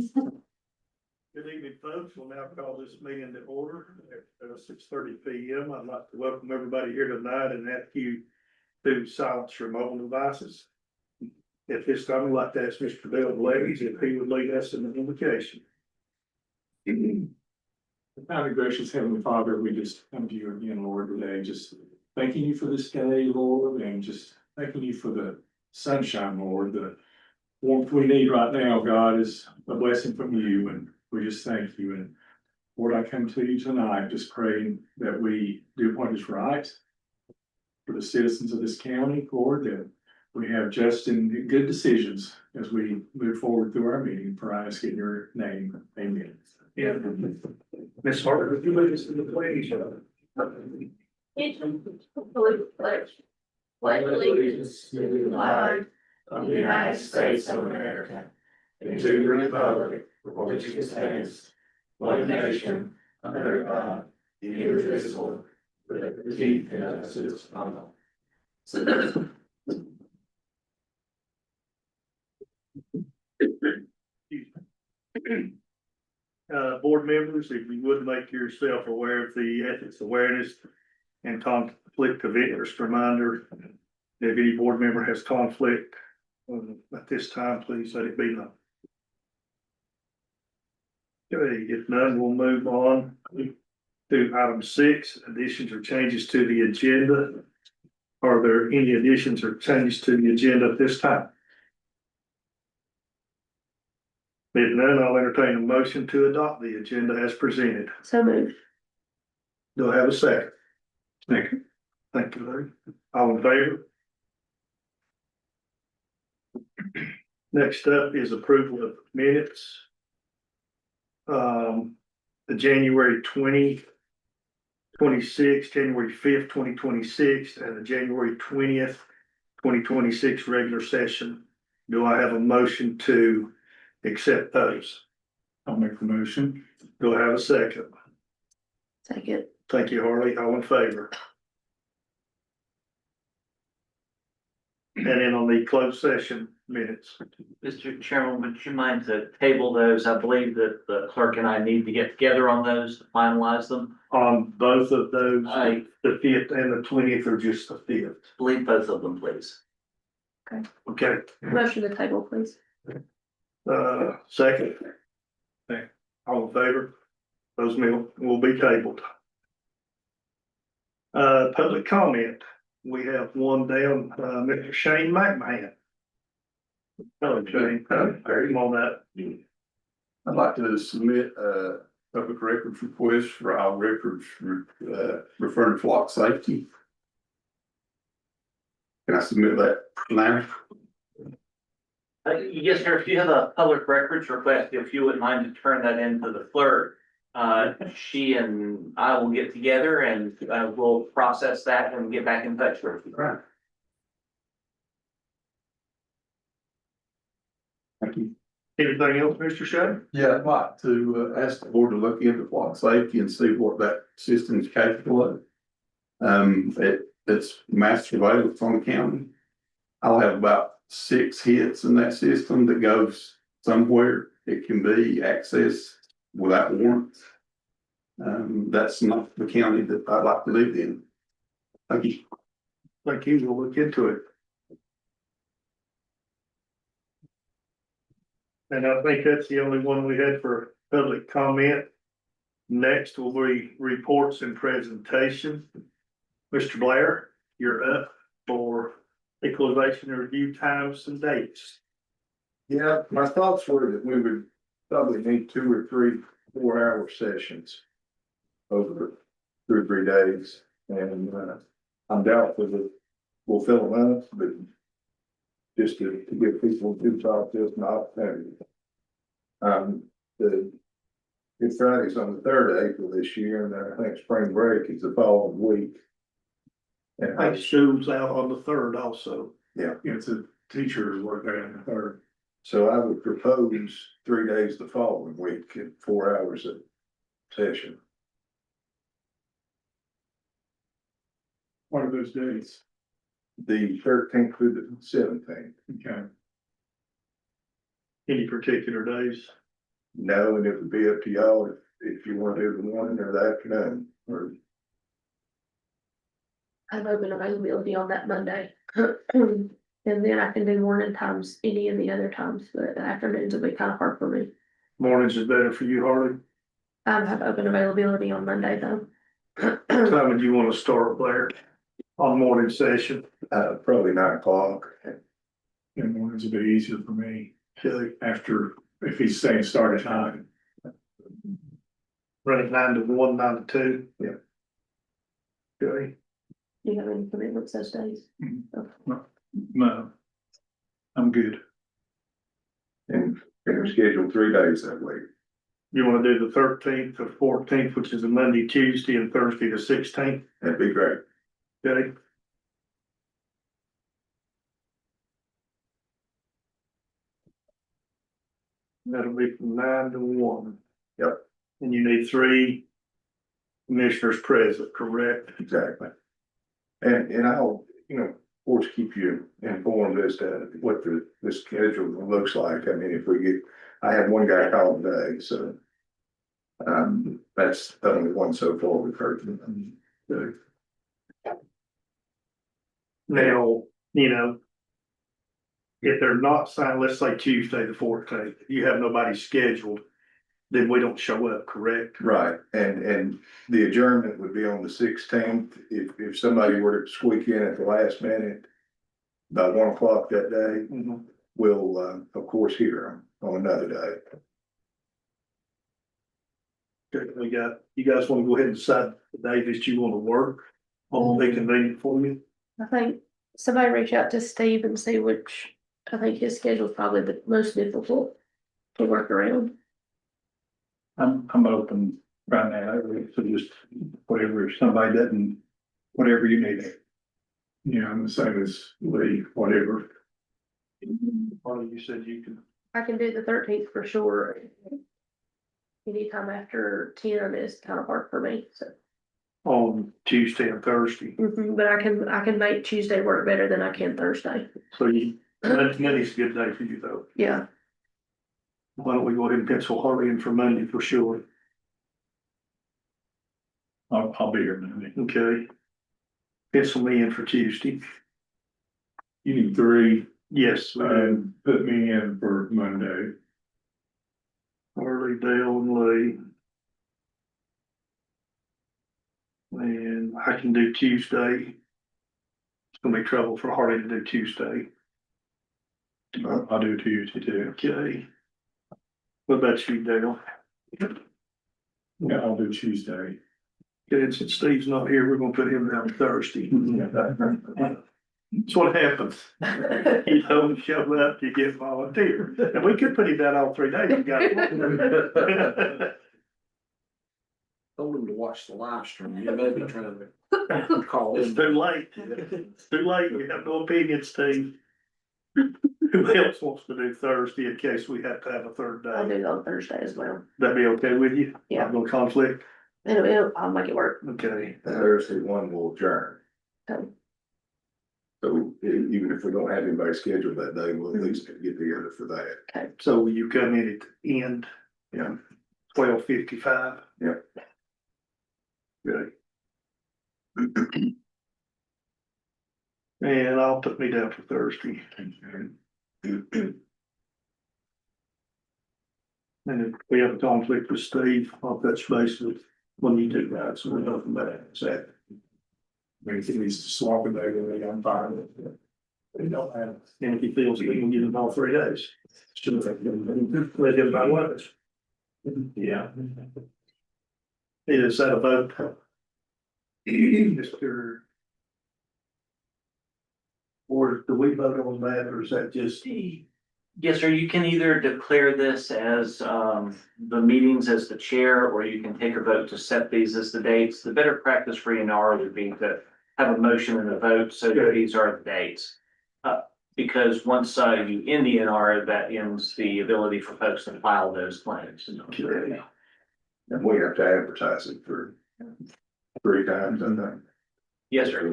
Good evening, folks. We'll now call this meeting to order at 6:30 p.m. I'd like to welcome everybody here tonight and ask you to silence your mobile devices. At this time, I'd like to ask Mr. Bill Blades if he would lead us in the invocation. Kind of gracious Heavenly Father, we just come to you again, Lord, today, just thanking you for this day, Lord, and just thanking you for the sunshine, Lord. The warmth we need right now, God, is a blessing from you, and we just thank you. And Lord, I come to you tonight just praying that we do what is right for the citizens of this county, Lord, that we have just and good decisions as we move forward through our meeting. For I ask in your name, amen. Yeah. Ms. Hart, would you lead us in the pledge? Pledge allegiance to the flag of the United States of America and to the republic for which it stands, one nation, under God, indivisible, with liberty and justice for all. Board members, if you would make yourself aware of the ethics awareness and conflict of interest reminder. If any board member has conflict at this time, please let it be known. Okay, if none, we'll move on to item 6, additions or changes to the agenda. Are there any additions or changes to the agenda at this time? If none, I'll entertain a motion to adopt the agenda as presented. So moved. Do I have a second? Second. Thank you, Larry. All in favor? Next up is approval of minutes. The January 2026, January 5th, 2026, and the January 20th, 2026 regular session. Do I have a motion to accept those? I'll make the motion. Do I have a second? Second. Thank you, Harley. All in favor? And then on the closed session minutes. Mr. Chairman, would you mind to table those? I believe that the clerk and I need to get together on those to finalize them. On both of those, I the 5th and the 20th, or just the 5th? believe both of them, please. Okay, Motion to table, please. second. Okay. All in favor? Those will be tabled. Public comment. We have one down, Mr. Shane McMahon. Hello, Shane. Come on that. I'd like to submit a public records request for our records referring to flock safety. Can I submit that now? Yes, sir. If you have a public records request, if you wouldn't mind to turn that into the clerk. She and I will get together and we'll process that and get back in touch with you. Right. Thank you. Anything else, Mr. Shane? Yeah, I'd like to ask the board to look into flock safety and see what that system is capable of. It's mass surveillance on the county. I'll have about 6 hits in that system that goes somewhere. It can be accessed without warrants. That's not the county that I'd like to live in. Thank you. Thank you. We'll look into it. And I think that's the only one we had for public comment. Next will be reports and presentation. Mr. Blair, you're up for equalization review times and dates. Yeah, my thoughts were that we would probably need 2 or 3 4-hour sessions over 2 or 3 days, and I'm doubtful that we'll fill them up, but just to give people who talk to us an opportunity. The Good Friday's on the 3rd of April this year, and then I think spring break is the following week. And I think school's out on the 3rd also. yeah. It's a teacher work day in the 3rd. So I would propose 3 days the following week at 4 hours a session. What are those dates? The 13th through the 17th. Okay. Any particular days? No, and it would be up to y'all if you want to do the morning or the afternoon, or I have open availability on that Monday. And then I can do morning times any of the other times, but the afternoons will be kind of hard for me. Mornings is better for you, Harley. I have open availability on Monday though. Time would you want to start there on morning session? probably 9 o'clock. And mornings a bit easier for me Okay, after, if he's saying start at 9. run it 9 to 1, 9 to 2. Yeah. Okay, Do you have any commitments those days? No. I'm good. And we're scheduled 3 days that week. you want to do the 13th or 14th, which is a Monday, Tuesday, and Thursday the 16th, That'd be great. okay? That'll be from 9 to 1. Yep. And you need 3 commissioners present, correct? Exactly. And I'll, of course, keep you informed as to what the schedule looks like. I mean, if we get, I had one guy call today, so. That's the only one so far we've heard from them. So, Now, you know, if they're not signed, let's say Tuesday the 14th, you have nobody scheduled, then we don't show up, correct? right, and the adjournment would be on the 16th. If somebody were to squeak in at the last minute, by 1 o'clock that day, Mhm. we'll, of course, hear them on another day. Okay, you guys want to go ahead and decide the day that you want to work, what will be convenient for you? I think somebody reach out to Steve and see which, I think his schedule is probably the most difficult to work around. I'm open right now, so just whatever, if somebody doesn't, whatever you need. Yeah, I'm the same as Lee, whatever. Or you said you could, I can do the 13th for sure. Anytime after 10 is kind of hard for me, so. on Tuesday and Thursday, But I can make Tuesday work better than I can Thursday. so Monday's a good day for you though. Yeah, Why don't we go ahead and pencil Harley in for Monday for sure, I'll be here Monday. okay? Pencil me in for Tuesday, You need 3, yes, we do. put me in for Monday. Harley, Dale and Lee. And I can do Tuesday. It's gonna be trouble for Harley to do Tuesday, I'll do Tuesday too. okay? What about you, Dale? Yeah, I'll do Tuesday. Okay, and since Steve's not here, we're gonna put him down Thursday. That's what happens. You don't show up, you get volunteer. And we could put him down all 3 days. You got it. Told him to watch the live stream, you may be trying to call It's in. too late. It's too late. You have no opinion, Steve. Who else wants to do Thursday in case we have to have a third I'll day? do it on Thursday as well. That be okay with you? Yeah. No conflict? I'll make it work. Okay. Thursday one will adjourn. Okay. So even if we don't have anybody scheduled that day, we'll at least get together for that. So will you come in at the end? Yeah. 12:55? Yep. Good. And I'll put me down for Thursday. And if we have a conflict with Steve, I'll touch base with when you do that, so we're nothing but that. Maybe if he needs to swap it, maybe I'm fine with it. We don't have. And if he feels he can get it all 3 days. Should let him know what it is. Yeah. Is that a vote? Mr. Or do we vote on that, or is that just? Yes, sir, you can either declare this as the meetings as the chair, or you can take a vote to set these as the dates. The better practice for ENR would be to have a motion and a vote, so that these are the dates. Because once you end the ENR, that ends the ability for folks to file those claims. Okay. And we have to advertise it for 3 times, I think. Yes, sir.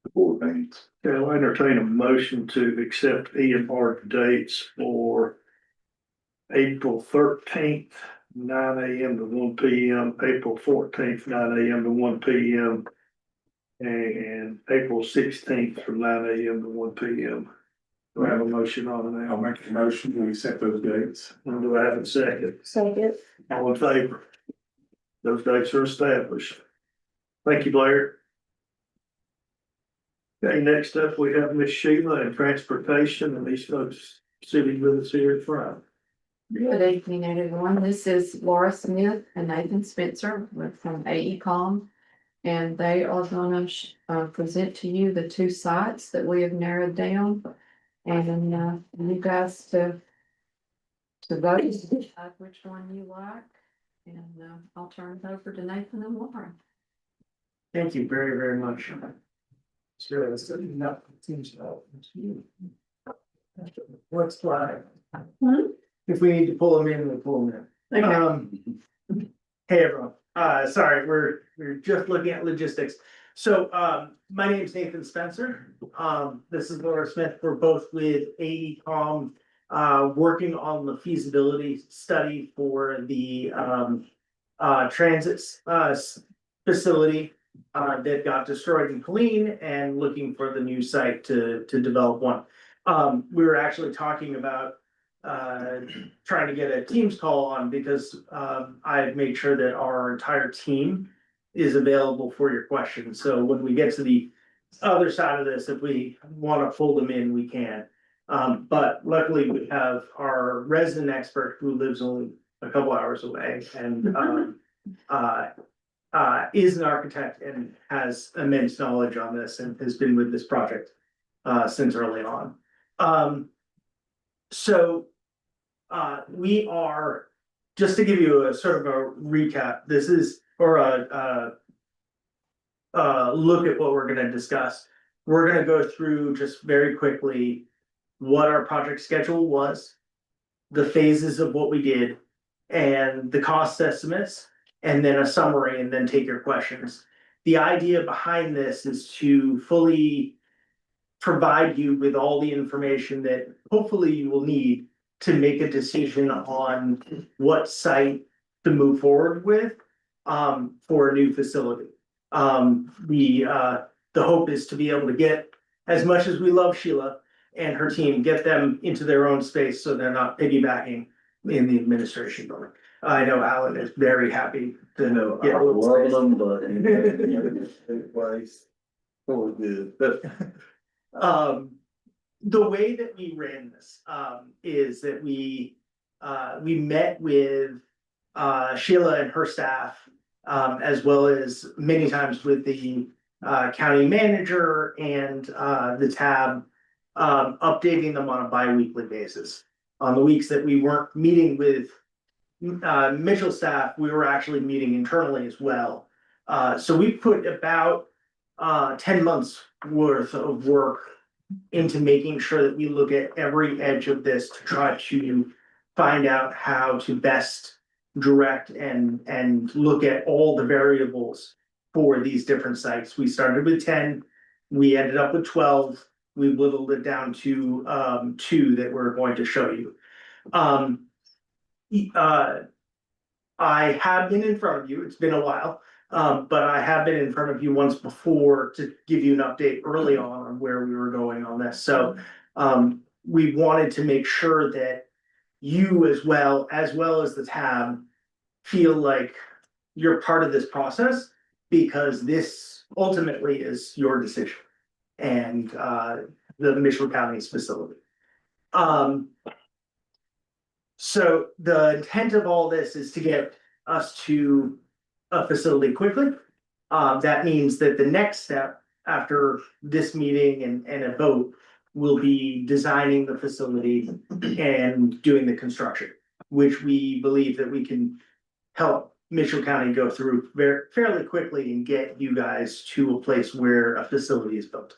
The board meetings. I'll entertain a motion to accept EMR dates for April 13th, 9 a.m. to 1 p.m., April 14th, 9 a.m. to 1 p.m. And April 16th from 9 a.m. to 1 p.m. Do I have a motion on I'll that? make a motion, we set those dates. And do I have a second? Second. All in favor? Those dates are established. Thank you, Blair. Okay, next up, we have Miss Sheila in transportation, and these folks sitting with us here in front. Good evening, everyone. This is Laura Smith and Nathan Spencer from AECom. And they are gonna present to you the two sites that we have narrowed down. And you guys to vote, decide which one you like. And I'll turn it over to Nathan and Laura. Thank you very, very much. What's like? If we need to pull them in, we'll pull them in. Hey, everyone, sorry, we're just looking at logistics. So, my name is Nathan Spencer. This is Laura Smith. We're both with AECom, working on the feasibility study for the, transit, facility that got destroyed in Colleen and looking for the new site to develop one. We were actually talking about trying to get a Teams call on because I've made sure that our entire team is available for your questions. So when we get to the other side of this, if we want to pull them in, we can. But luckily we have our resident expert who lives only a couple hours away and is an architect and has immense knowledge on this and has been with this project since early on. So we are, just to give you a sort of a recap, this is, or a look at what we're gonna discuss. We're gonna go through just very quickly what our project schedule was, the phases of what we did, and the cost estimates, and then a summary, and then take your questions. The idea behind this is to fully provide you with all the information that hopefully you will need to make a decision on what site to move forward with for a new facility. The hope is to be able to get, as much as we love Sheila and her team, get them into their own space so they're not piggybacking in the administration building. I know Alan is very happy to know. I love them, but. Place. Oh, good. The way that we ran this, is that we met with, Sheila and her staff, as well as many times with the, county manager and, the tab, updating them on a bi-weekly basis. On the weeks that we weren't meeting with, Mitchell staff, we were actually meeting internally as well. So we put about, 10 months worth of work into making sure that we look at every edge of this to try to find out how to best direct and look at all the variables for these different sites. We started with 10, we ended up with 12, we whittled it down to 2 that we're going to show you. I have been in front of you, it's been a while. But I have been in front of you once before to give you an update early on where we were going on this, so. We wanted to make sure that you as well as the tab feel like you're part of this process. Because this ultimately is your decision and the Mitchell County's facility. So the intent of all this is to get us to a facility quickly. That means that the next step after this meeting and a vote will be designing the facility and doing the construction, which we believe that we can help Mitchell County go through fairly quickly and get you guys to a place where a facility is built.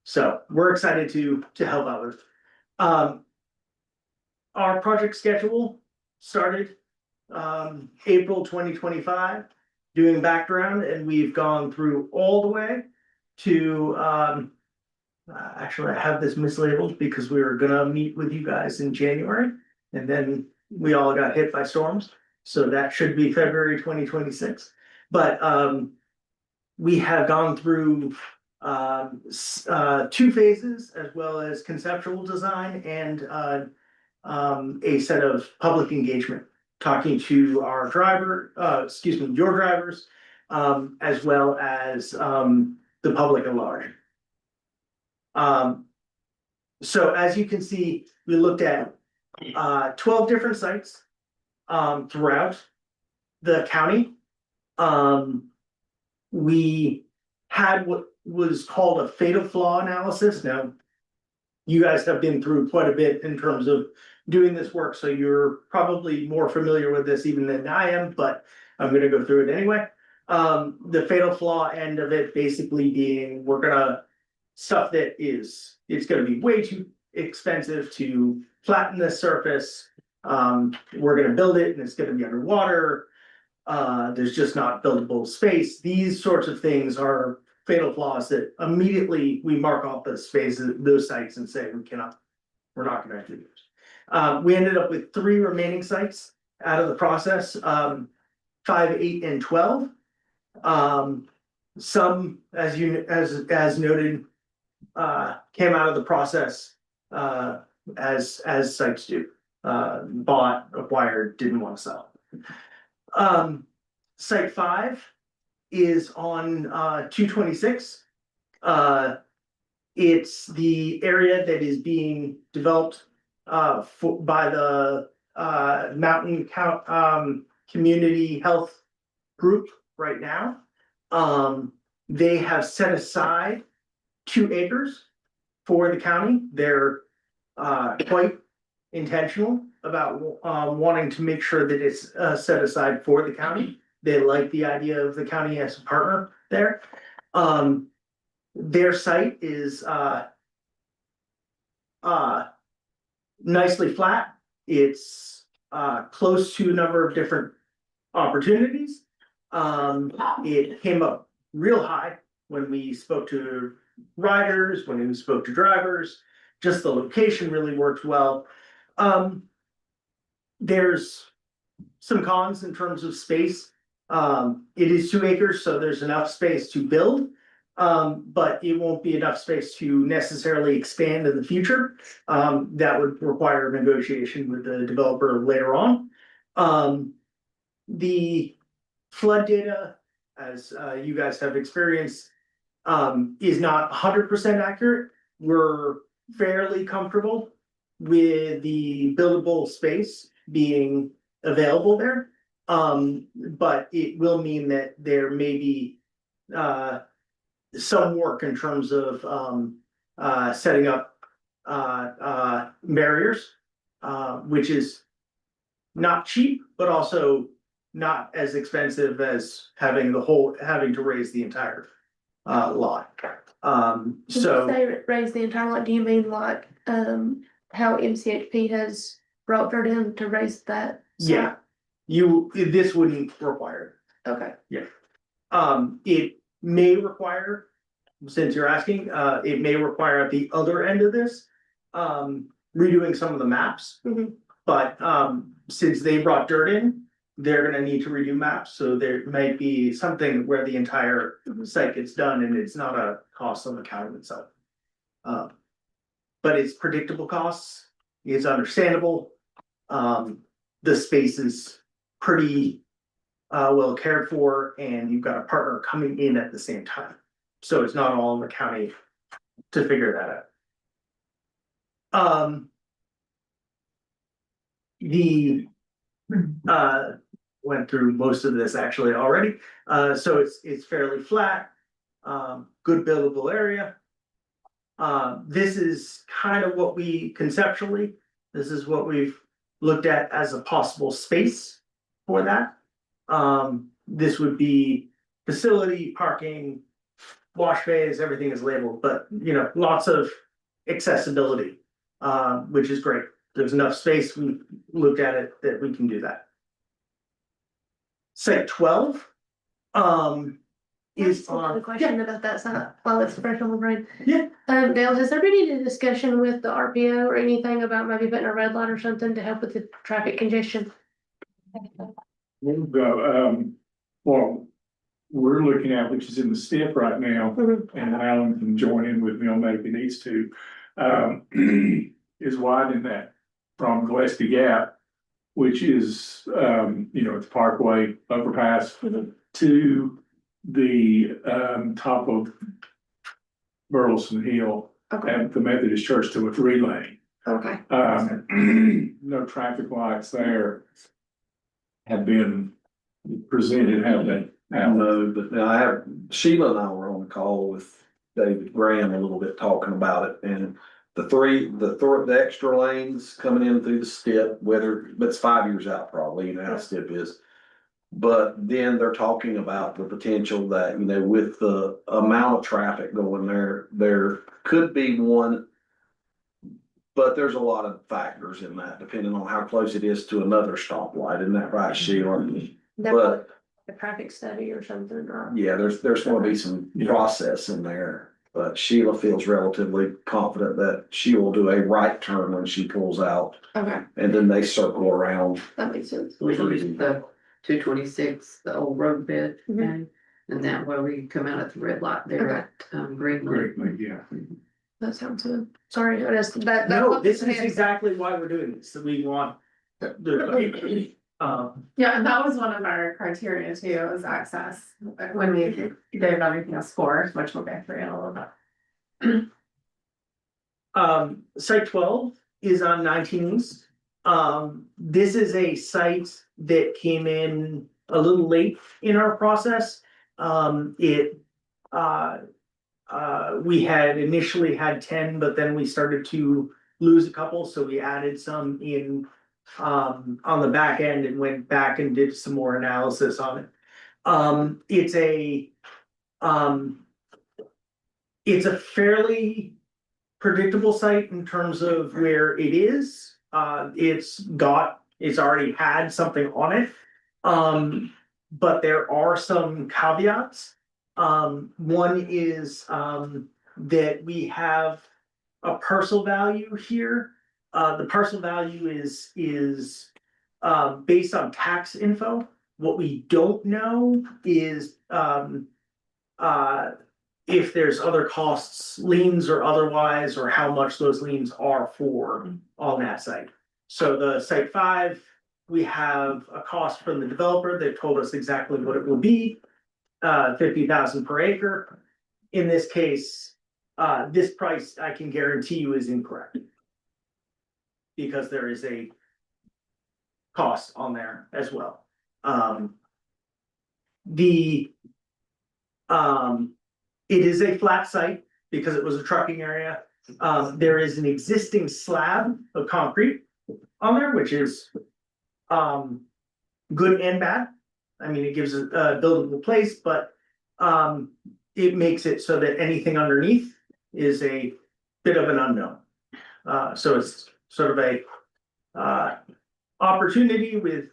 So we're excited to help others. Our project schedule started April 2025, doing background, and we've gone through all the way to actually I have this mislabeled because we were gonna meet with you guys in January, and then we all got hit by storms, so that should be February 2026. But we have gone through 2 phases as well as conceptual design and a set of public engagement, talking to our your drivers, as well as the public at large. So as you can see, we looked at 12 different sites throughout the county. We had what was called a fatal flaw analysis. Now, you guys have been through quite a bit in terms of doing this work, so you're probably more familiar with this even than I am, but I'm gonna go through it anyway. The fatal flaw end of it basically being, stuff that it's gonna be way too expensive to flatten the surface. We're gonna build it and it's gonna be underwater. There's just not buildable space. These sorts of things are fatal flaws that immediately we mark off the spaces, those sites, and say we're not gonna do this. We ended up with 3 remaining sites out of the process, 5, 8, and 12. Some, as noted, came out of the process as sites do. Bought, acquired, didn't want to sell. Site 5 is on 226. It's the area that is being developed by the Mountain Community Health Group right now. They have set aside 2 acres for the county. They're quite intentional about wanting to make sure that it's set aside for the county. They like the idea of the county as a partner there. Their site is nicely flat. It's close to a number of different opportunities. It came up real high when we spoke to riders, when we spoke to drivers. Just the location really worked well. There's some cons in terms of space. It is 2 acres, so there's enough space to build. But it won't be enough space to necessarily expand in the future. That would require negotiation with the developer later on. The flood data, as you guys have experienced, is not 100% accurate. We're fairly comfortable with the buildable space being available there. But it will mean that there may be some work in terms of setting up barriers, which is not cheap, but also not as expensive as having to raise the entire lot. When you say raise the entire lot, do you mean like how MCHP has brought dirt in to raise that? Yeah, this wouldn't require it. Okay. It may require, since you're asking, it may require at the other end of this, redoing some of the maps. Mhm. But since they brought dirt in, they're gonna need to redo maps, so there might be something where the entire site gets done and it's not a cost on the county itself. But it's predictable costs, it's understandable. The space is pretty well cared for, and you've got a partner coming in at the same time. So it's not all in the county to figure that out. Went through most of this actually already. So it's fairly flat, good buildable area. This is kind of what this is what we've looked at as a possible space for that. This would be facility, parking, wash bays, everything is labeled, but lots of accessibility, which is great. There's enough space, we looked at it, that we can do that. Site 12, is Just a on. question about that side, while it's fresh on my brain. Yeah. Dale, has there been any discussion with the RPO or anything about maybe putting a red light or something to help with the traffic congestion? Well, we're looking at, which is in the STIP right now, and Alan can join in with me on that if he needs to. Is widening that from Gillespie Gap, which is, it's Parkway overpass to the, top of Burleson Hill Okay, at the Methodist Church to a 3-lane. okay. No traffic lights there have been presented, have they? No, but I have, Sheila and I were on a call with David Graham a little bit talking about it, and the extra lanes coming in through the STIP, but it's 5 years out probably, how STIP is. But then they're talking about the potential that, with the amount of traffic going there could be one. But there's a lot of factors in that, depending on how close it is to another stoplight, isn't that right, Sheila? But A traffic study or something, or? yeah, there's gonna be some process in there, but Sheila feels relatively confident that she will do a right turn when she pulls out, Okay, and then they circle around. that makes sense. We use the 226, the old road bed, Mhm. and that way we come out at the red light there at, Green Lake. Great, yeah. That sounds good. Sorry, I just, that. No, this is exactly why we're doing this, that we want. Yeah, and that was one of our criteria too, was access, when we gave everything a score, which we'll get through in a little bit. Site 12 is on 19 East. This is a site that came in a little late in our process. We had initially had 10, but then we started to lose a couple, so we added some in on the back end and went back and did some more analysis on it. It's a fairly predictable site in terms of where it is. It's already had something on it. But there are some caveats. One is that we have a parcel value here. The parcel value is based on tax info. What we don't know is if there's other costs, liens or otherwise, or how much those liens are for on that site. So the site 5, we have a cost from the developer. They've told us exactly what it will be, 50,000 per acre. In this case, this price I can guarantee you is incorrect, because there is a cost on there as well. It is a flat site because it was a trucking area. There is an existing slab of concrete on there, which is good and bad. I mean, it gives a buildable place, but it makes it so that anything underneath is a bit of an unknown. So it's sort of a opportunity with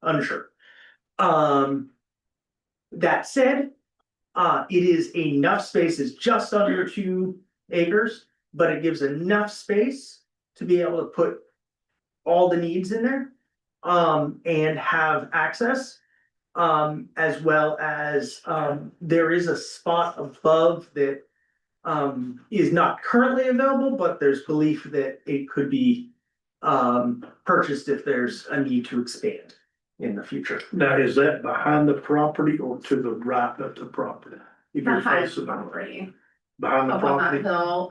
unsure. That said, it is enough space, it's just under 2 acres, but it gives enough space to be able to put all the needs in there, and have access. As well as, there is a spot above that is not currently available, but there's belief that it could be purchased if there's a need to expand in the future. Now, is that behind the property or to the right of the property? If you're Behind facing the property, Behind the up on that property, hill,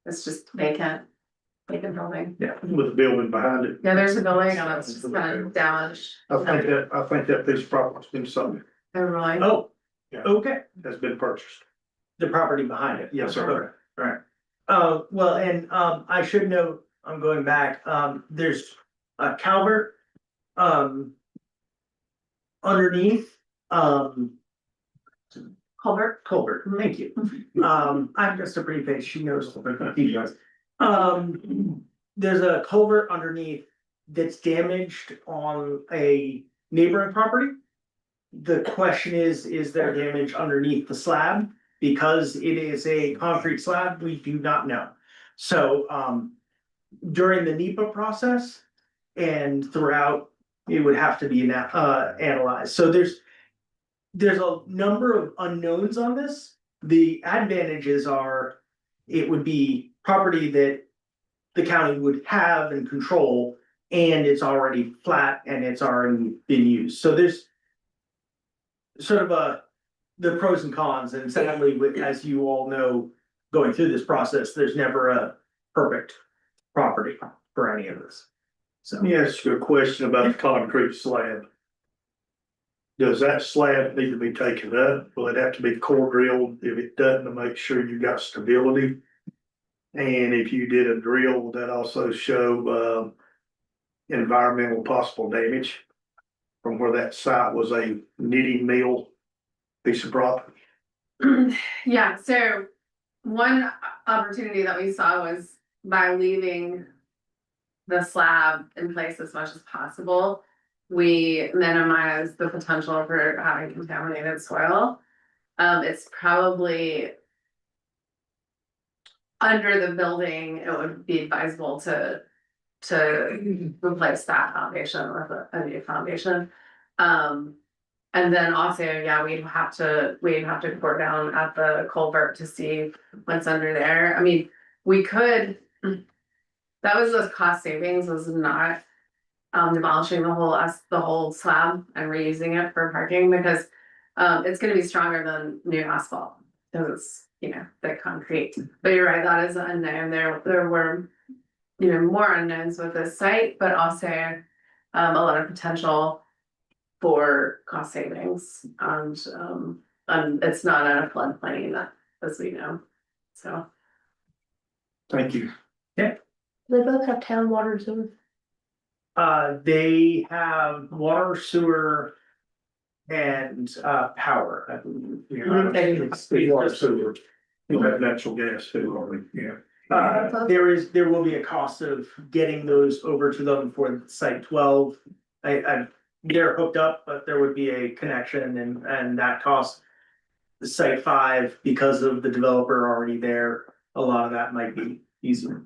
it's just vacant building. yeah, with the building behind it. Yeah, there's a building and it's just kind of damaged. I think that piece of property's been sold, Oh, really? Oh, Yeah. okay, has been purchased. the property behind it. Yes, sir. Alright. Well, and I should note, I'm going back, there's a culvert underneath, Culvert, thank you. I'm just a pretty face, she knows. He does. There's a culvert underneath that's damaged on a neighboring property. the question is there damage underneath the slab? Because it is a concrete slab, we do not know. So, during the NEPA process and throughout, it would have to be analyzed. So there's a number of unknowns on this. The advantages are it would be property that the county would have and control, and it's already flat and it's already been used. So there's sort of the pros and cons, and sadly, as you all know, going through this process, there's never a perfect property for any of this. So, Let me ask you a question about the concrete slab. Does that slab need to be taken up? Will it have to be core drilled if it doesn't, to make sure you got stability? And if you did a drill, will that also show environmental possible damage from where that site was a knitting mill piece of property? Yeah, so one opportunity that we saw was by leaving the slab in place as much as possible, we minimize the potential for having contaminated soil. It's probably under the building, it would be advisable to replace that foundation with a new foundation. And then also, yeah, we'd have to core down at the culvert to see what's under there. I mean, we could, that was the cost savings, was not demolishing the whole slab and reusing it for parking, because it's gonna be stronger than new asphalt, because it's, you know, the concrete. But you're right, that is unknown. There were, you know, more unknowns with this site, but also a lot of potential for cost savings, and it's not on a floodplain, as we know, so. Thank you. They both have town water, so. they have water, sewer, and power, I believe. It's water, sewer. You have natural gas too, already, yeah. There will be a cost of getting those over to them for site 12. They're hooked up, but there would be a connection, and that costs the site 5, because of the developer already there, a lot of that might be easier.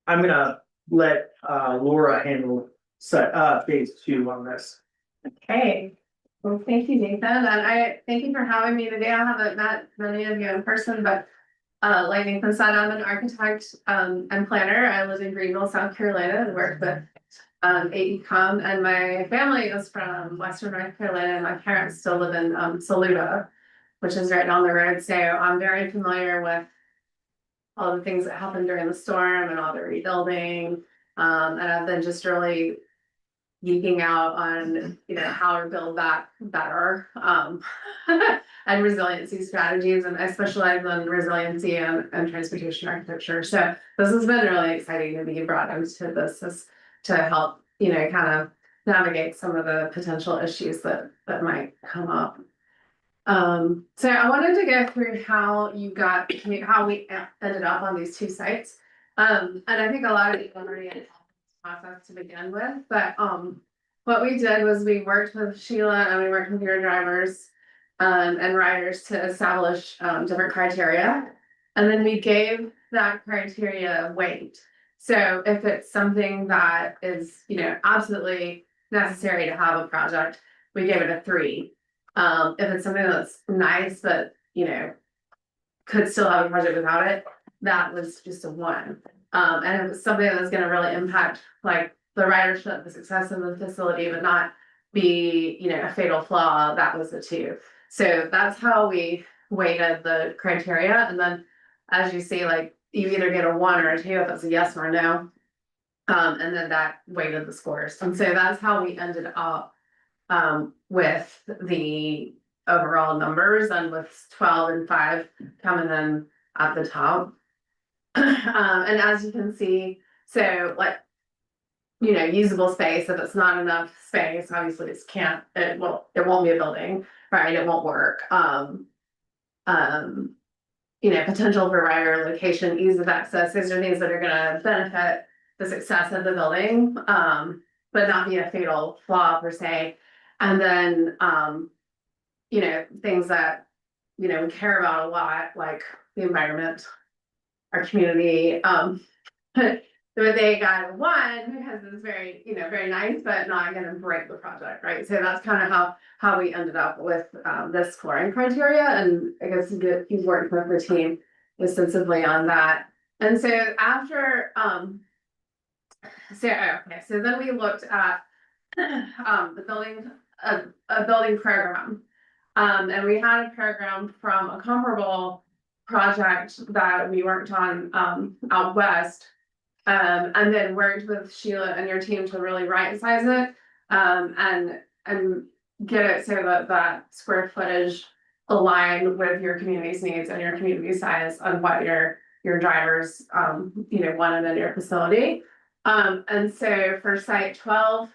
I'm gonna let Laura handle phase 2 on this. Okay, well, thank you, Nathan, and I thank you for having me today. I haven't met many of you in person, but like Nathan said, I'm an architect and planner. I live in Greenville, South Carolina, and work with AECom, and my family is from Western North Carolina, and my parents still live in Saluda, which is right down the road. So I'm very familiar with all the things that happened during the storm and all the rebuilding. And I've been just really geeking out on, you know, how to build that better, and resiliency strategies. And I specialize in resiliency and transportation architecture. So this has been really exciting to be brought into this to help, you know, kind of navigate some of the potential issues that might come up. So I wanted to go through how we ended up on these 2 sites. And I think a lot of people already had this process to begin with, but what we did was we worked with Sheila and we worked with your drivers and riders to establish different criteria. And then we gave that criteria weight. So if it's something that is, you know, absolutely necessary to have a project, we gave it a 3. If it's something that's nice, but, you know, could still have a project without it, that was just a 1. And if it's something that's gonna really impact, like, the ridership, the success of the facility, but not be, you know, a fatal flaw, that was a 2. So that's how we weighted the criteria. And then, as you see, like, you either get a 1 or a 2 if it's a yes or a no. And then that weighted the scores. And so that's how we ended up with the overall numbers, and with 12 and 5 coming in at the top. And as you can see, so, like, you know, usable space, if it's not enough space, obviously it won't be a building, right? It won't work. You know, potential for rider location, ease of access, these are things that are gonna benefit the success of the building. but not be a fatal flaw per se. And then, you know, things that, you know, we care about a lot, like the environment, our community, so they got one because it's very, you know, very nice, but not gonna break the project, right? So that's kind of how we ended up with this scoring criteria, and I guess he's working with the team extensively on that. And so after so then we looked at the building a building program. And we had a program from a comparable project that we worked on out west. And then worked with Sheila and your team to really right size it, and get it so that that square footage aligned with your community's needs and your community size on what your drivers, you know, wanted in your facility. And so for site 12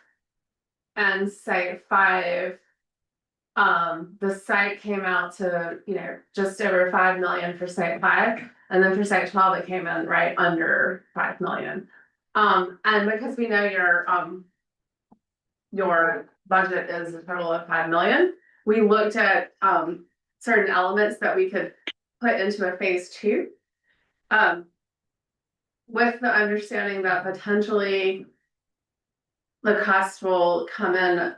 and site 5, the site came out to, you know, just over 5 million for site 5. And then for site 12, it came in right under 5 million. And because we know your budget is a total of 5 million, we looked at certain elements that we could put into a phase 2. With the understanding that potentially the cost will come in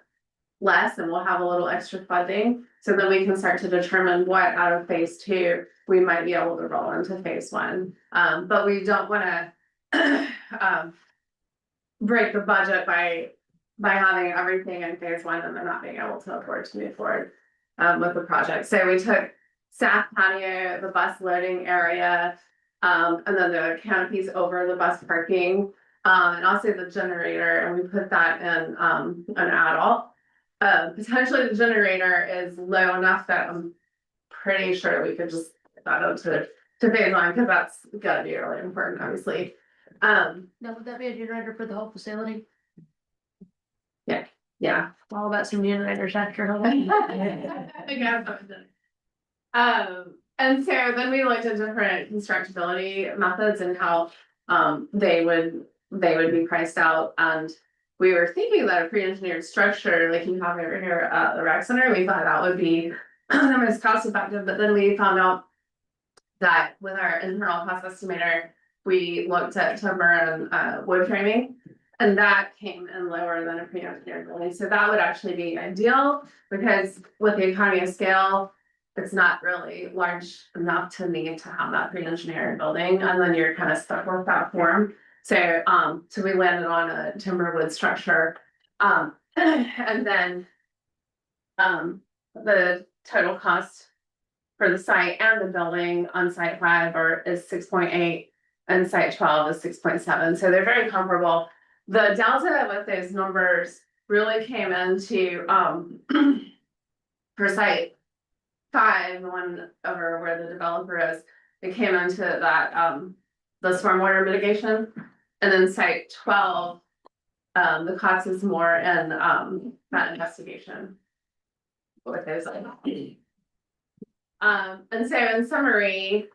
less and we'll have a little extra funding. So then we can start to determine what out of phase 2 we might be able to roll into phase 1. But we don't wanna break the budget by having everything in phase 1 and then not being able to afford to move forward with the project. So we took staff patio, the bus loading area, and then the canopies over the bus parking, and also the generator, and we put that in an adult. Potentially the generator is low enough that I'm pretty sure we could just get that up to phase 1, because that's gotta be really important, obviously. Now, would that be a generator for the whole facility? Yeah. All about some generators after. And so then we looked at different constructability methods and how they would be priced out, and we were thinking that a pre-engineered structure like you have over here at the rec center, we thought that would be the most cost effective, but then we found out that with our internal cost estimator, we looked at timber and wood framing, and that came in lower than a pre-engineered building. So that would actually be ideal, because with the economy of scale, it's not really large enough to need to have that pre-engineered building, and then you're kind of stuck with that form. So so we landed on a timber wood structure. And then the total cost for the site and the building on site 5 is 6.8, and site 12 is 6.7. So they're very comparable. The delta with those numbers really came into for site 5, the one over where the developer is, it came into that the stormwater mitigation. And then site 12, the cost is more in that investigation. With those and so in summary,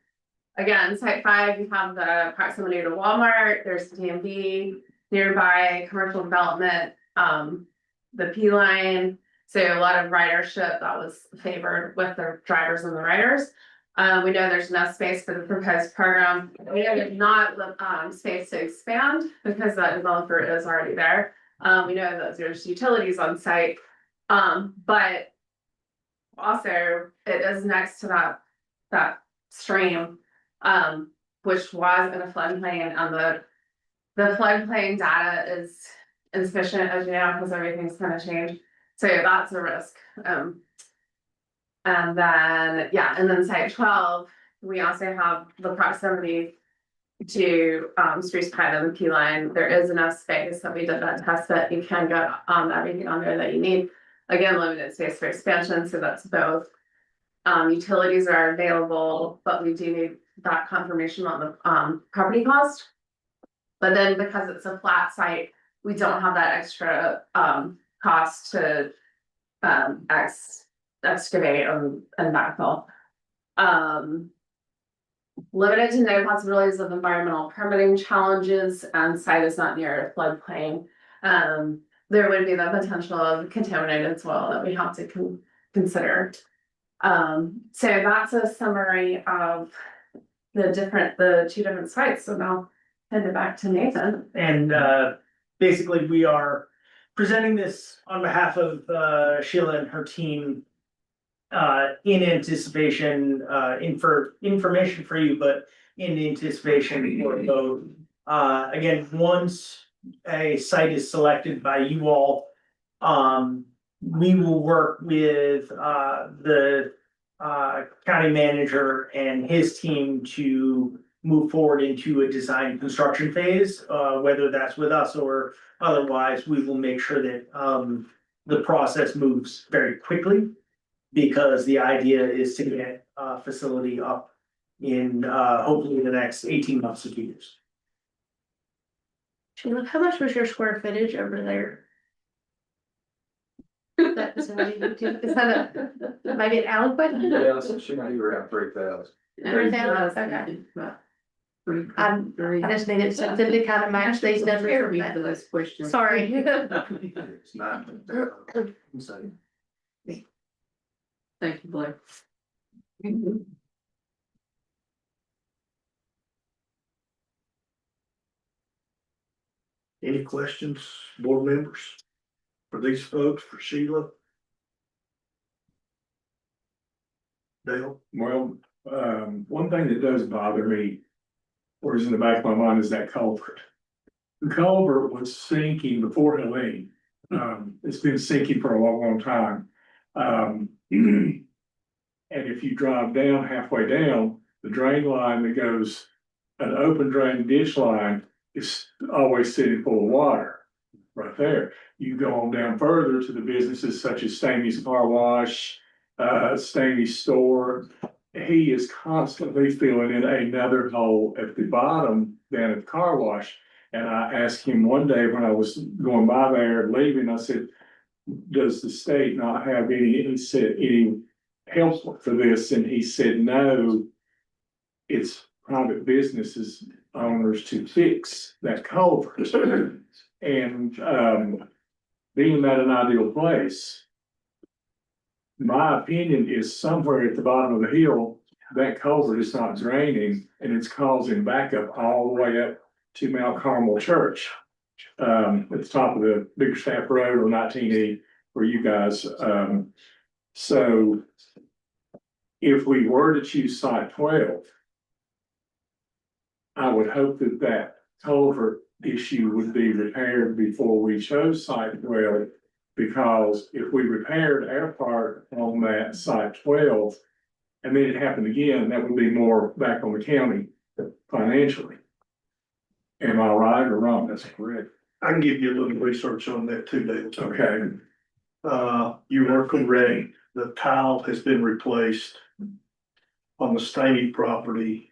again, site 5, you have the proximity to Walmart, there's DMV nearby, commercial development, the P line. So a lot of ridership that was favored with the drivers and the riders. We know there's enough space for the proposed program. We know there's not space to expand because that developer is already there. We know that there's utilities on site, but also it is next to that stream, which was in a floodplain, and the floodplain data is insufficient, as you know, because everything's gonna change. So that's a risk. And then site 12, we also have the proximity to Spruce Pine and the P line. There is enough space that we did that test that you can get everything on there that you need. Again, limited space for expansion, so that's both. Utilities are available, but we do need that confirmation on the property cost. But then because it's a flat site, we don't have that extra cost to excavate and backfill. Limited to no possibilities of environmental permitting challenges, and site is not near a floodplain. there would be the potential of contaminated soil that we have to consider. So that's a summary of the two different sites, so now send it back to Nathan. And basically, we are presenting this on behalf of Sheila and her team. In anticipation, information for you, but in anticipation for vote. Again, once a site is selected by you all, we will work with the county manager and his team to move forward into a design construction phase, whether that's with us or otherwise, we will make sure that the process moves very quickly. Because the idea is to get a facility up in hopefully the next 18 months to 2 years. Sheila, how much was your square footage over there? That facility, is that a, maybe an Allen question? Yeah, so she might be around 3,000. Okay. I just needed something to kind of match these numbers. For those questions. Sorry. It's not. Thank you, Blair. Any questions, board members? For these folks, for Sheila? Dale? Well, one thing that does bother me, or is in the back of my mind, is that culvert. The culvert was sinking before Helene. It's been sinking for a long, long time. And if you drive down, halfway down, the drain line that goes, an open drain ditch line is always sitting full of water right there. You go on down further to the businesses such as Stamey's Car Wash, Stamey's Store. He is constantly filling in another hole at the bottom down at the car wash. And I asked him one day when I was going by there leaving, I said, does the state not have any help for this? And he said, no, it's private businesses owners to fix that culvert. And being that an ideal place, my opinion is somewhere at the bottom of the hill, that culvert is not draining and it's causing backup all the way up to Mount Carmel Church. At the top of the Biggerstaff Road or 19E for you guys. So if we were to choose site 12, I would hope that that culvert issue would be repaired before we chose site 12. Because if we repaired our part on that site 12, and then it happened again, that would be more back on the county financially. Am I right or wrong? That's correct. I can give you a little research on that too, Dale. Okay. You are correct. The tile has been replaced on the Stamey property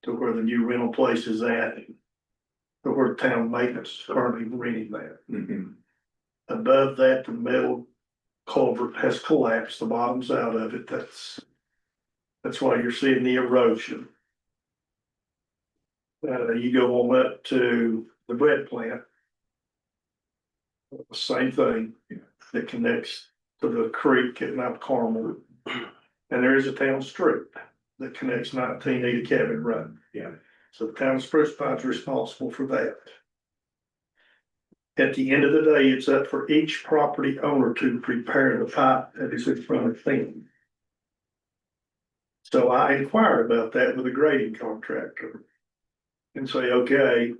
to where the new rental place is at, to where town maintenance is currently renting that. Mhm. Above that, the metal culvert has collapsed, the bottom's out of it, that's why you're seeing the erosion. You go on up to the bread plant. Same thing, that connects to the creek at Mount Carmel. And there is a town street that connects 1980 Cabin Road. Yeah. So the town of Spruce Pine is responsible for that. At the end of the day, it's up for each property owner to prepare the pipe that is in front of them. So I inquired about that with a grading contractor. And say, okay,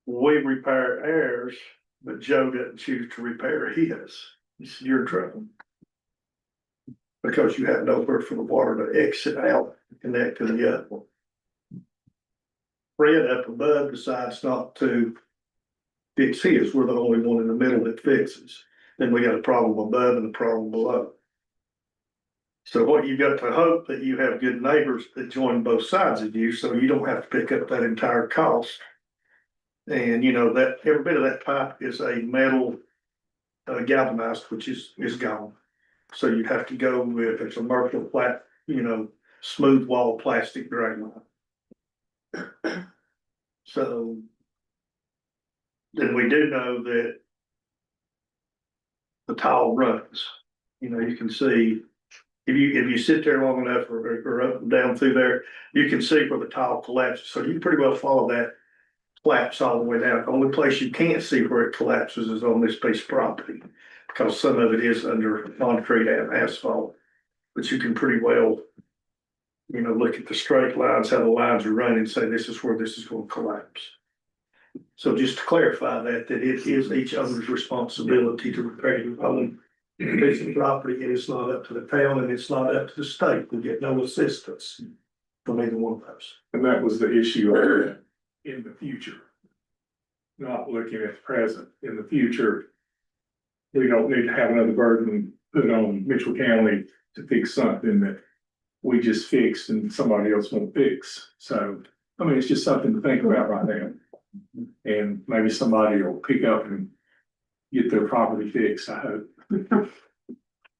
we repair ours, but Joe doesn't choose to repair his. He said, you're in trouble. Because you have nowhere for the water to exit out and connect to the other one. Fred up above decides not to fix his. We're the only one in the middle that fixes. Then we got a problem above and a problem below. So what you got to hope that you have good neighbors that join both sides of you, so you don't have to pick up that entire cost. And you know that every bit of that pipe is a metal galvanized, which is gone. So you'd have to go with a commercial flat, smooth wall plastic drain line. So then we do know that the tile runs. You know, you can see, if you sit there long enough or up and down through there, you can see where the tile collapses. So you can pretty well follow that collapse all the way down. The only place you can't see where it collapses is on this piece of property, because some of it is under concrete and asphalt. But you can pretty well, you know, look at the straight lines, how the lines are running, and say this is where this is going to collapse. So just to clarify that it is each owner's responsibility to repair your own piece of property, and it's not up to the town and it's not up to the state. We get no assistance from either one of those. And that was the issue in the future. Not looking at the present, in the future. We don't need to have another burden put on Mitchell County to fix something that we just fixed and somebody else won't fix. So, I mean, it's just something to think about right now. And maybe somebody will pick up and get their property fixed, I hope.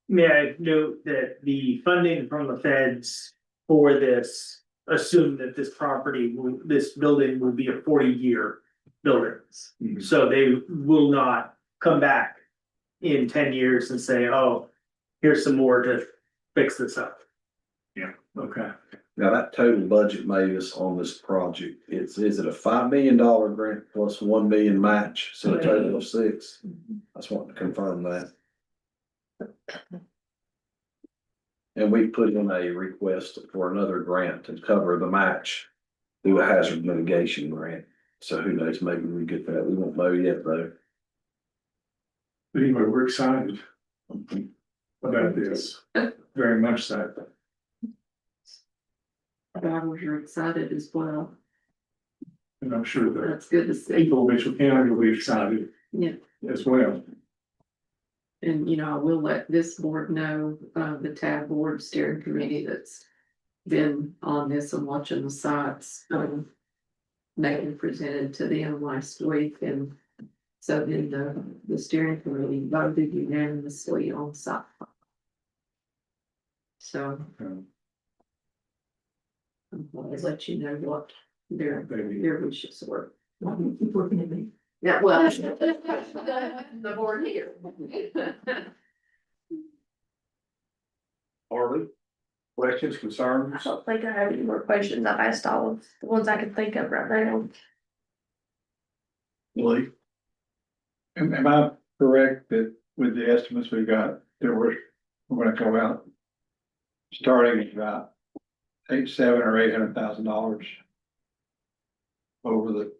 May I note that the funding from the feds for this, assume that this this building will be a 40-year building. Mhm. So they will not come back in 10 years and say, oh, here's some more to fix this up. Okay. Now, that total budget, Mavis, on this project, is it a $5 million grant plus 1 million match, so a total of 6? I just want to confirm that. And we put in a request for another grant to cover the match through a hazard mitigation grant. So who knows, maybe we get that. We won't know yet, though. But anyway, we're excited about this, very much so. Drivers are excited as well. And I'm sure that That's good to see. people of Mitchell County will be excited Yeah. as well. And, you know, I will let this board know, the TAB board steering committee that's been on this and watching the sites. Megan presented to them last week, and so then the steering committee voted unanimously on site. So I'll let you know what their wishes were. Why do you keep looking at me? Yeah, well, the board here. Harley, questions, I concerns? don't think I have any more questions. I've asked all of the ones I can think of right now. Lee? Am I correct that with the estimates we got, that we're gonna go out, starting at about $700,000 or $800,000 over the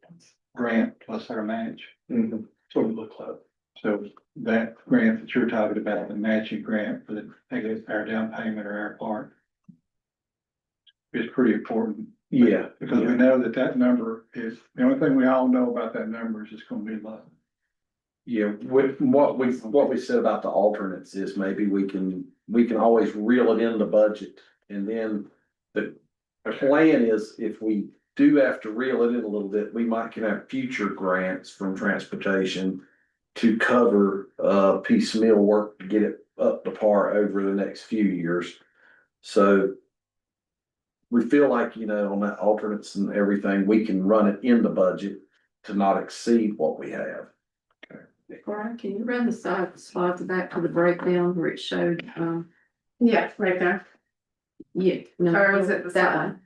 grant plus our match? Mm-hmm. So we look like. So that grant that you're talking about, the matching grant for the, I guess, our down payment or our part, is pretty important. Yeah. Because we know that number is, the only thing we all know about that number is it's gonna be low. Yeah, with what we said about the alternates is maybe we can always reel it in the budget. And then the plan is if we do have to reel it in a little bit, we might can have future grants from transportation to cover piecemeal work to get it up to par over the next few years. So we feel like, you know, on that alternates and everything, we can run it in the budget to not exceed what we have. Brian, can you run the slides back to the breakdown where it showed, Yeah, right there. yeah. no, Or was it the that slide? one?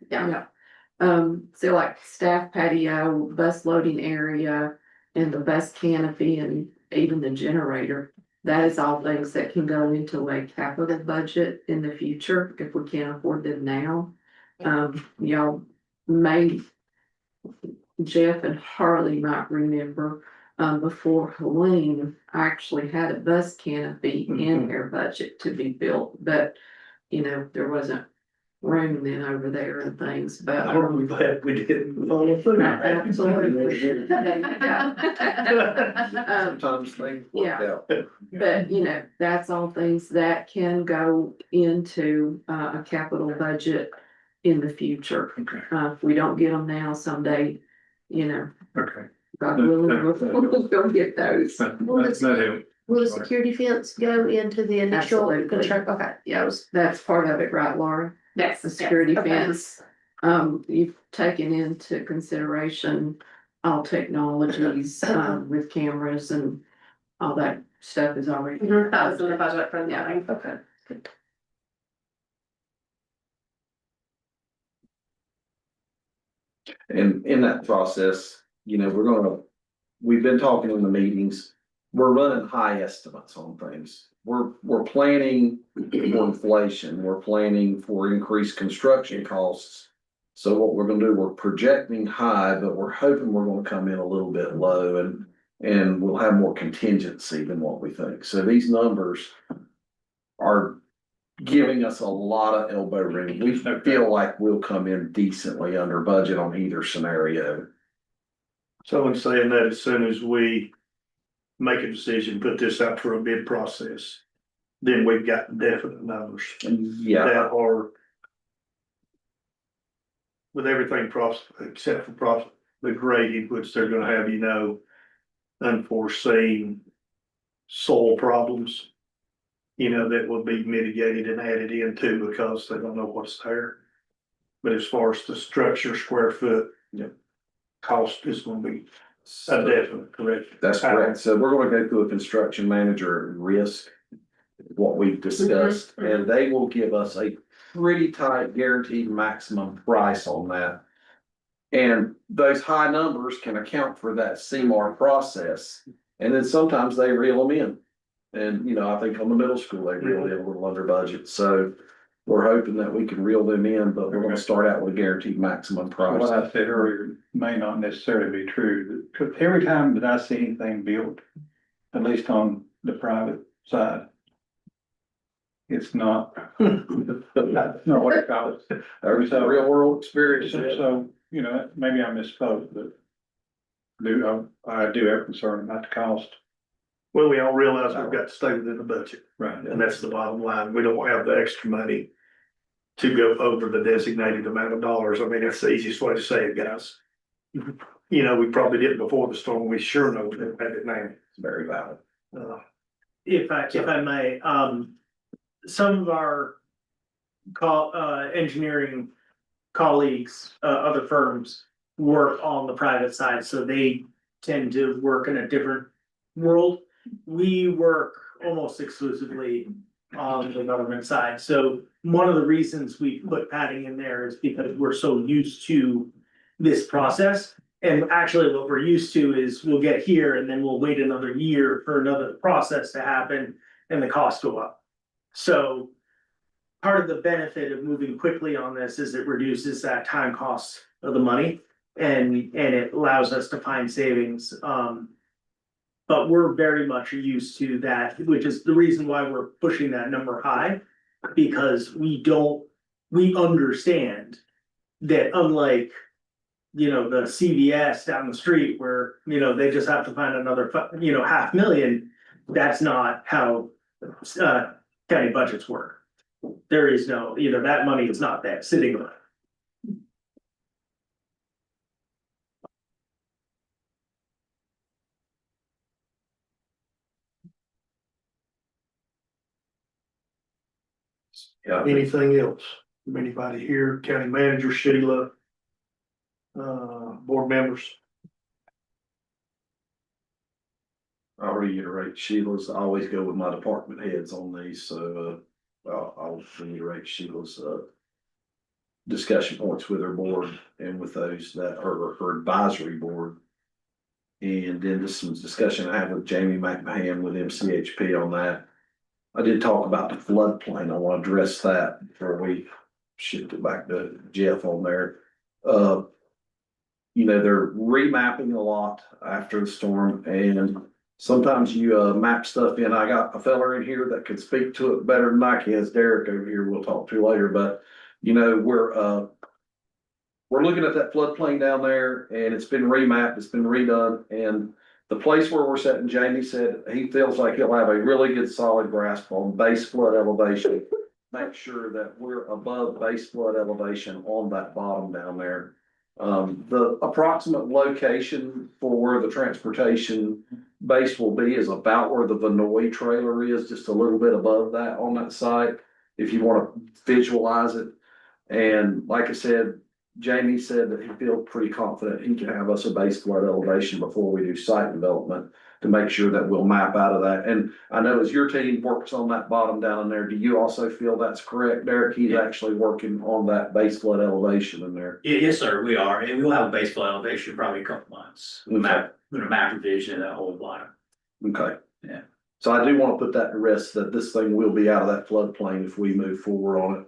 Yeah. So like staff patio, bus loading area, and the bus canopy, and even the generator. That is all things that can go into a capital budget in the future if we can't afford them now. Y'all may, Jeff and Harley might remember, before Helene actually had a bus canopy in their budget to be built, but you know, there wasn't room then over there and things, but. I'm glad we didn't follow through. Absolutely. Sometimes things work out. But you know, that's all things that can go into a capital budget in the future. Okay. If we don't get them now, someday, you know, Okay. God willing, we'll go get those. That helps. Will the security fence go into the initial Absolutely. construction? Okay, Yeah, that's part of it, right, Laura? Yes. The security yes, okay. fence. You've taken into consideration, all technologies, with cameras and all that stuff is already. That was in the budget for the Yeah, building. okay, good. And in that process, you know, we've been talking in the meetings, we're running high estimates on things. We're planning for inflation, we're planning for increased construction costs. So what we're gonna do, we're projecting high, but we're hoping we're gonna come in a little bit low and we'll have more contingency than what we think. So these numbers are giving us a lot of elbow room. We feel like we'll come in decently under budget on either scenario. So I'm saying that as soon as we make a decision, put this out for a bid process, then we've got definite numbers Yeah, that are with everything except for the grading, which they're gonna have, you know, unforeseen soil problems, you know, that will be mitigated and added into because they don't know what's there. But as far as the structure, square foot, cost is gonna be a definite, correct? that's correct. So we're gonna go through a construction manager risk, what we've discussed, and they will give us a pretty tight guaranteed maximum price on that. And those high numbers can account for that CMAR process, and then sometimes they reel them in. And, you know, I think on the middle school, they reeled in a little under budget, so we're hoping that we can reel them in, but we're gonna start out with a guaranteed maximum price. What I said earlier may not necessarily be true. Every time that I see anything built, at least on the private side, it's not, not what it costs. There's a real world experience. So, you know, maybe I misspoke, but I do have concern about the cost. Well, we all realize we've got to stay within the budget, Right. and that's the bottom line. We don't have the extra money to go over the designated amount of dollars. I mean, that's the easiest way to say it, guys. You know, we probably didn't before the storm. We sure know we don't have it now. It's very valid. If I may, some of our engineering colleagues, other firms work on the private side, so they tend to work in a different world. We work almost exclusively on the government side, so one of the reasons we put padding in there is because we're so used to this process. And actually what we're used to is we'll get here and then we'll wait another year for another process to happen and the costs go up. So part of the benefit of moving quickly on this is it reduces that time cost of the money and it allows us to find savings. But we're very much used to that, which is the reason why we're pushing that number high. Because we understand that unlike, you know, the CVS down the street where, you know, they just have to find another, you know, $500,000. That's not how county budgets work. There is no, either that money is not there sitting on. Yeah. Anything else from anybody here, county manager, Sheila? Board members? I'll reiterate Sheila's, I always go with my department heads on these, so, I'll reiterate Sheila's, discussion points with her board and with those that are her advisory board. And then just some discussion I had with Jamie McMahon with MCHP on that. I did talk about the floodplain. I want to address that before we shift it back to Jeff on there. You know, they're remapping a lot after the storm and sometimes you map stuff in. I got a fella in here that could speak to it better than I can. It's Derek over here. We'll talk to later, but you know, we're looking at that floodplain down there and it's been remapped, it's been redone, and the place where we're sitting, Jamie said he feels like he'll have a really good solid grasp on base flood elevation. Make sure that we're above base flood elevation on that bottom down there. The approximate location for where the transportation base will be is about where the Vinoy trailer is, just a little bit above that on that site, if you want to visualize it. And like I said, Jamie said that he feels pretty confident he can have us a base flood elevation before we do site development to make sure that we'll map out of that. And I know as your team works on that bottom down in there, do you also feel that's correct, Derek? He's actually working on that base flood elevation in there. Yes, sir, we are, and we'll have a base flood elevation probably a couple months. Map revision and that whole lot. Okay. Yeah. So I do want to put that to rest, that this thing will be out of that floodplain if we move forward on it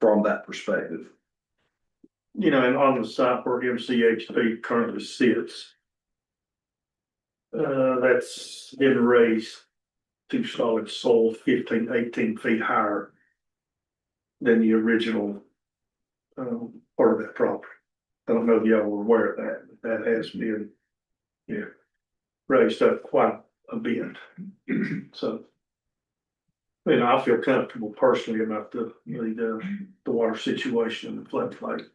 from that perspective. You know, and on the site where MCHP currently sits. That's been raised to solid soil 15, 18 feet higher. Than the original. Part of that property. I don't know if y'all were aware of that, but that has been. Yeah. Raised up quite a bit. So. And I feel comfortable personally about the water situation in the floodplain.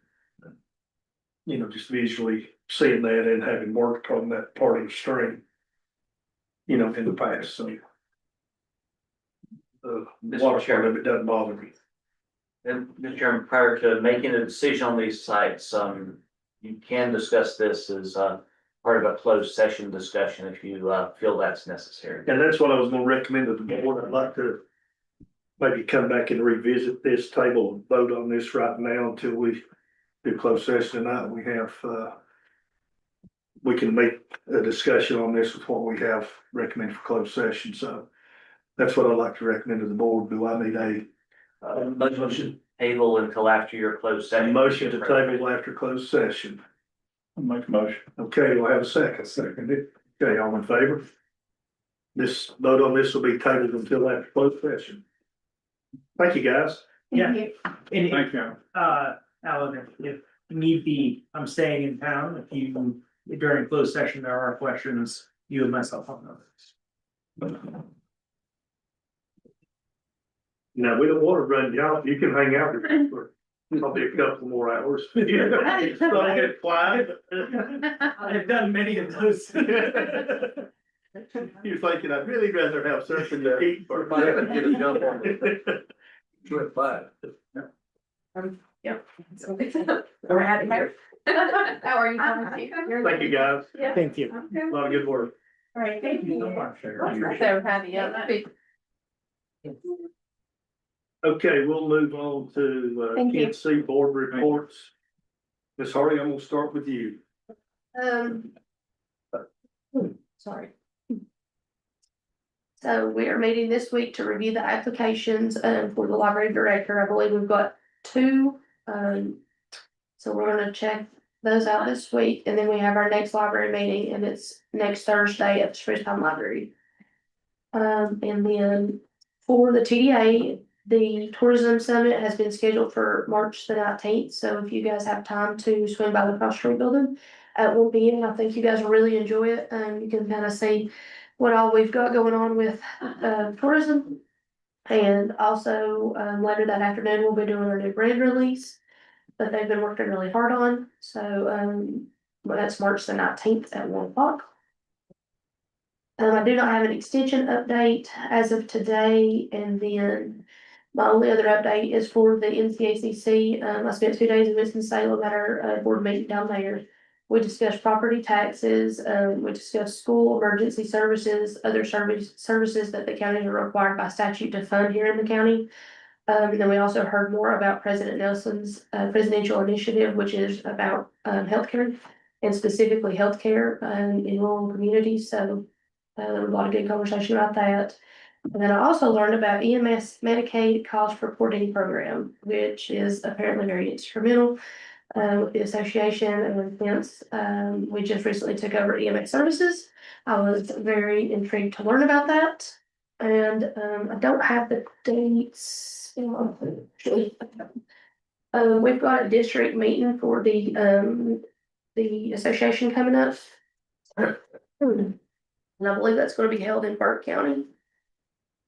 You know, just visually seeing that and having worked on that part of the stream. You know, in the past, so. The water part of it doesn't bother me. And Mr. Chairman, prior to making a decision on these sites, you can discuss this as part of a closed session discussion if you feel that's necessary. And that's what I was gonna recommend to the board. I'd like to maybe come back and revisit this table and vote on this right now until we do closed session tonight. We have, we can make a discussion on this with what we have recommended for closed session. So that's what I'd like to recommend to the board. Do I need a Motion table until after your closed session. motion to table after closed session? I'll make a motion. Okay, we'll have a second. Seconded. Okay, all in favor? This vote on this will be tabled until after closed session. Thank you, guys. Yeah. Thank you. And, Thank you. Alan, if need be, I'm staying in town. If you, during closed session, there are questions, you and myself have noticed. No, we don't want to run you out. You can hang out with us for probably a couple more hours. So get quiet. I've done many of those. You're thinking, I'd really rather have something to eat. Or might have to get a jump on it. With five. Yep. We're out of here. How are you? Thank you, guys. Yeah. Thank you. Okay. A lot of good work. All right, thank you. So happy, Okay, we'll move on to Thank you. PNC board reports. Ms. Hardy, I'm gonna start with you. Sorry. So we are meeting this week to review the applications for the library director. I believe we've got two. So we're gonna check those out this week, and then we have our next library meeting, and it's next Thursday at the Sprucetown Library. And then for the TDA, the tourism summit has been scheduled for March the 19th. So if you guys have time to swing by the Cross Street Building at 1 p.m., I think you guys will really enjoy it. You can kind of see what all we've got going on with tourism. And also later that afternoon, we'll be doing our new brand release that they've been working really hard on. So well, that's March the 19th at 1 o'clock. I do not have an extension update as of today, and then my only other update is for the NCACC. I spent 2 days in Winston-Salem at our board meeting down there. We discussed property taxes, we discussed school emergency services, other services that the counties are required by statute to fund here in the county. And then we also heard more about President Nelson's presidential initiative, which is about healthcare and specifically healthcare in rural communities. So there was a lot of good conversation about that. And then I also learned about EMS Medicaid cost reporting program, which is apparently very instrumental with the association. And since we just recently took over EMS services, I was very intrigued to learn about that. And I don't have the dates. We've got a district meeting for the association coming up. And I believe that's going to be held in Burke County.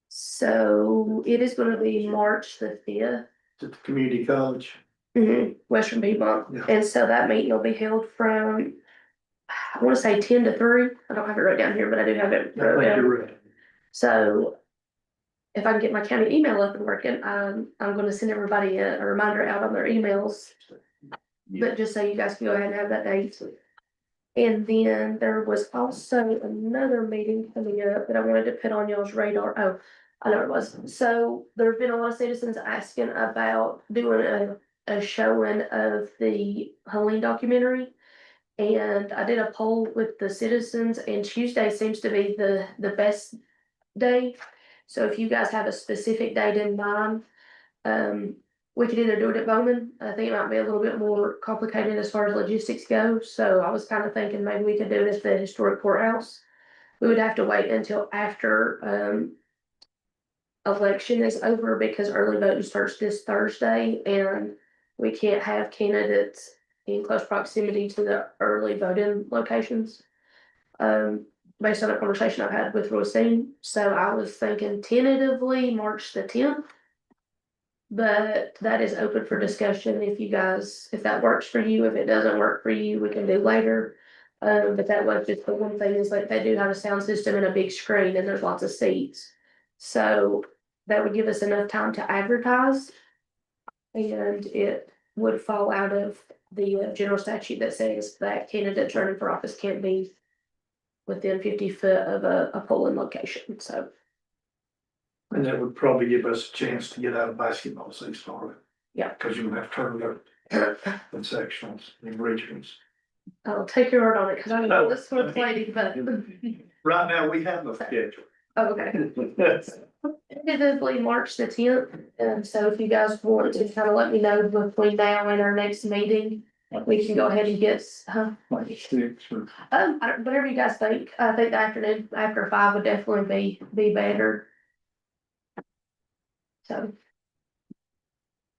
So it is going to be March the 5th. At the community college. Western Piedmont. Yeah. And so that meeting will be held from, I want to say 10 to 3. I don't have it written down here, but I do have it I wrote think down. you're right. So if I can get my county email up and working, I'm going to send everybody a reminder out on their emails but just so you guys can go ahead and have that date. And then there was also another meeting coming up that I wanted to put on y'all's radar. Oh, I know it was. So there've been a lot of citizens asking about doing a showing of the Halloween documentary. And I did a poll with the citizens, and Tuesday seems to be the best day. So if you guys have a specific date in mind, we could either do it at Bowman. I think it might be a little bit more complicated as far as logistics go. So I was kind of thinking maybe we could do it at the historic courthouse. We would have to wait until after election is over because early voting starts this Thursday, and we can't have candidates in close proximity to the early voting locations. Based on a conversation I've had with Rosine, so I was thinking tentatively March the 10th. But that is open for discussion if you guys, if that works for you. If it doesn't work for you, we can do later. But that was just the one thing is like they do have a sound system and a big screen and there's lots of seats. So that would give us enough time to advertise. And it would fall out of the general statute that says that candidates running for office can't be within 50 foot of a polling location, so. And that would probably give us a chance to get out of basketball season already. Yeah. Cause you'll have tournament and sectionals and regionals. I'll take your word on it, cause I know this one's lady, but. Right now, we have no schedule. Oh, okay. Tentatively March the 10th, and so if you guys want to kind of let me know between now and our next meeting, we can go ahead and get, Like 6 or. whatever you guys think. I think the afternoon after 5 would definitely be better. So.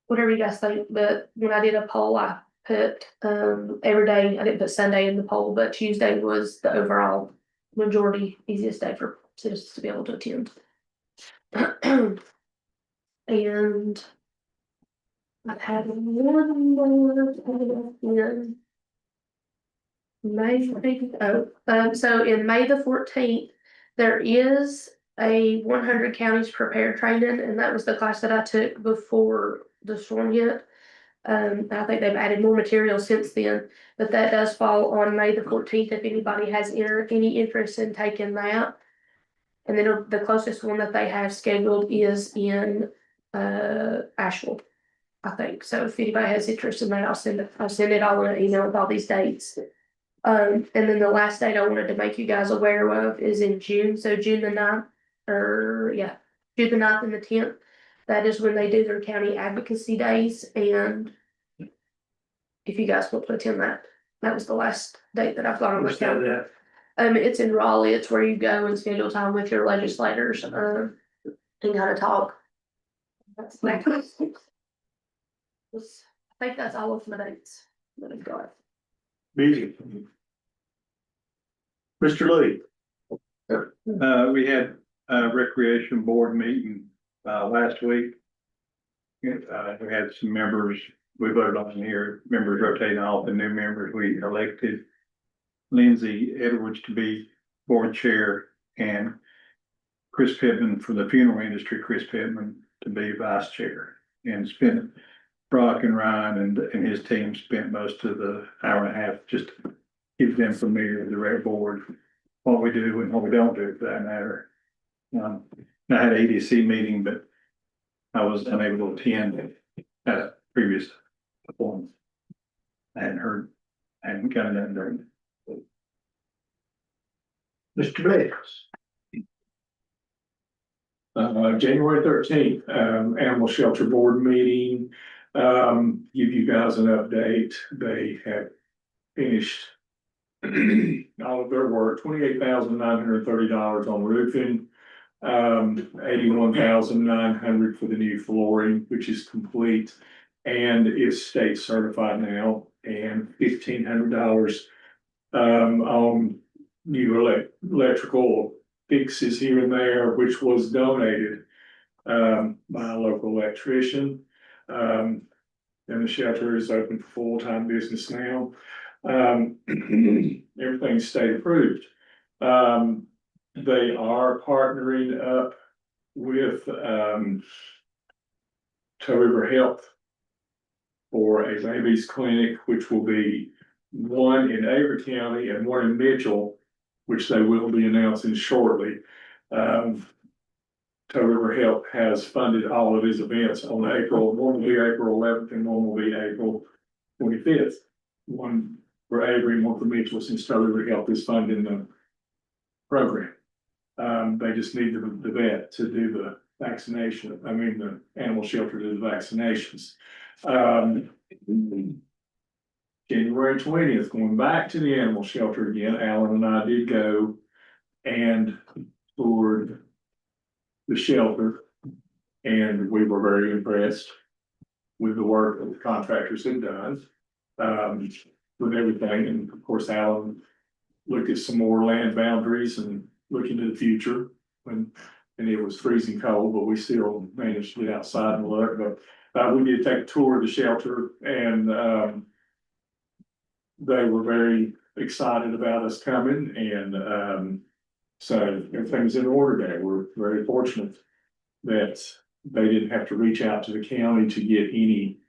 Whatever you guys think, but when I did a poll, I put, every day, I didn't put Sunday in the poll, but Tuesday was the overall majority easiest day for citizens to be able to attend. And I've had one more in May, so in May the 14th, there is a 100 counties prepared training, and that was the class that I took before the storm hit. I think they've added more material since then, but that does fall on May the 14th if anybody has any interest in taking that. And then the closest one that they have scheduled is in Asheville, I think. So if anybody has interest in that, I'll send it all in an email with all these dates. And then the last date I wanted to make you guys aware of is in June, so June the 9th, June the 9th and the 10th. That is when they do their county advocacy days, and if you guys want to attend that was the last date that I've got on my calendar. It's in Raleigh. It's where you go and schedule time with your legislators, and kind of talk. That's I think that's all of my dates that I've got. Busy. Mr. Lee. We had a recreation board meeting, last week. We had some members, we voted on here, members rotating off, the new members, we elected Lindsay Edwards to be board chair and Chris Pittman from the funeral industry, Chris Pittman to be vice chair. And spent, Brock and Ryan and his team spent most of the hour and a half just to keep them familiar with the rec board, what we do and what we don't do for that matter. I had an ADC meeting, but I was unable to attend at a previous appointment. I hadn't gotten that done. Mr. Bates. January 13th, Animal Shelter Board meeting. Give you guys an update. They have finished all of their work, $28,930 on roofing. 81,900 for the new flooring, which is complete and is state certified now, and $1,500 on new electrical fixes here and there, which was donated by a local electrician. And the shelter is open for full-time business now. Everything's state approved. They are partnering up with Toe River Health for a rabies clinic, which will be one in Avery County and one in Mitchell, which they will be announcing shortly. Toe River Health has funded all of these events on April, one will be April 11th and one will be April 25th. One for Avery and one for Mitchell, since Toe River Health is funding the program. They just need the vet to do the vaccination, the animal shelter to do the vaccinations. January 20th, going back to the animal shelter again, Alan and I did go and toured the shelter. And we were very impressed with the work that the contractors had done, with everything. And of course, Alan looked at some more land boundaries and looking to the future and it was freezing cold, but we still managed to get outside and look. But we did take a tour of the shelter and, they were very excited about us coming and, so everything's in order there. We're very fortunate that they didn't have to reach out to the county to get any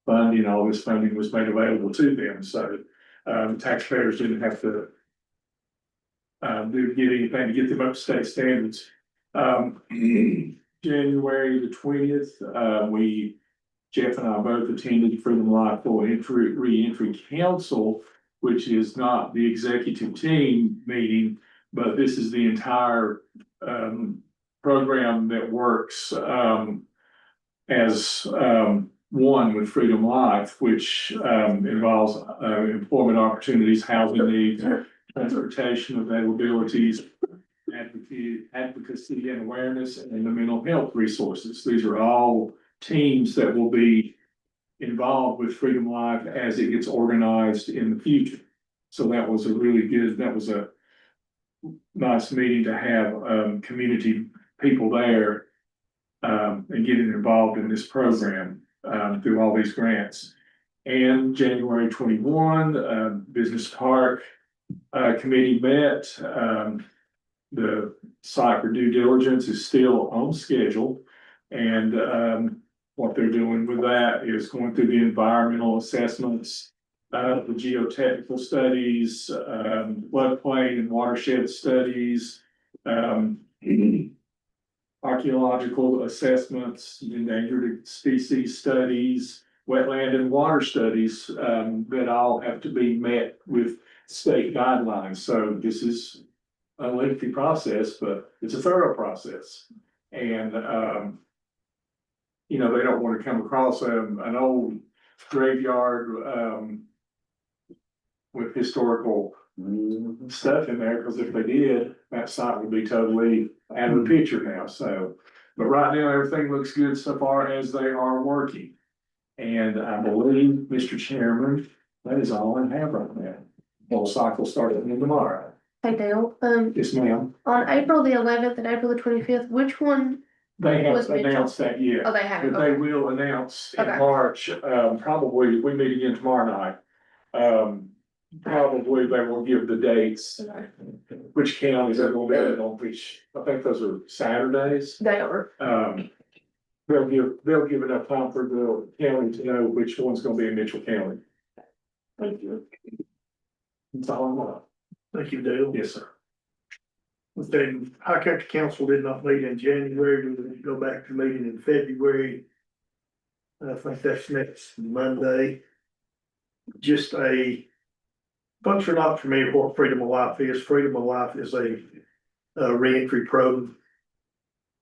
funding. All this funding was made available to them. So, taxpayers didn't have to get anything to get them up to state standards. January the 20th, Jeff and I both attended Freedom Life Full Reentry Council, which is not the executive team meeting, but this is the entire program that works as one with Freedom Life, which involves employment opportunities, housing needs, transportation availabilities, advocacy and awareness, and the mental health resources. These are all teams that will be involved with Freedom Life as it gets organized in the future. So that was a nice meeting to have community people there and getting involved in this program through all these grants. And January 21, Business Park Committee met. The site for due diligence is still on schedule. And what they're doing with that is going through the environmental assessments, the geotechnical studies, floodplain and watershed studies, archaeological assessments, endangered species studies, wetland and water studies, that all have to be met with state guidelines. So this is a lengthy process, but it's a thorough process. And, they don't want to come across an old graveyard, with historical stuff in there, because if they did, that site would be totally out of the picture now. So, but right now, everything looks good so far as they are working. And I believe, Mr. Chairman, that is all I have right now. Whole cycle starting tomorrow. Hey Dale, Yes, ma'am. on April the 11th and April the 25th, which one? They Was haven't Mitchell? announced that yet. Oh, they haven't. But they will announce in Okay. March, probably, we meet again tomorrow night. Probably they will give the dates, Okay. which counties are going to be on which, I think those are Saturdays. They are. They'll give enough time for the county to know which one's gonna be in Mitchell County. Thank you. That's all I want. Thank you, Dale. Yes, sir. The High Country Council did not meet in January, we will go back to meeting in February. I think that's next Monday. Just a, folks are not familiar with what Freedom of Life is. Freedom of Life is a reentry program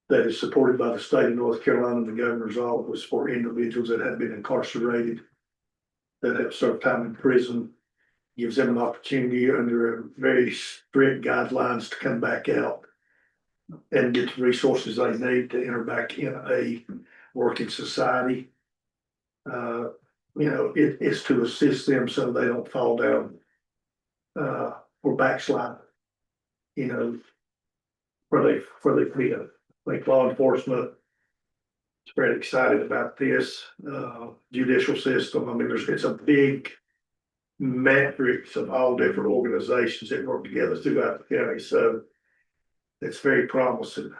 that is supported by the state of North Carolina and the governor's office for individuals that have been incarcerated, that have served time in prison. Gives them an opportunity under very strict guidelines to come back out and get the resources they need to enter back in a working society. It is to assist them so they don't fall down or backslide, where they feel. Like law enforcement is very excited about this judicial system. It's a big metrics of all different organizations that work together throughout the county, so it's very promising.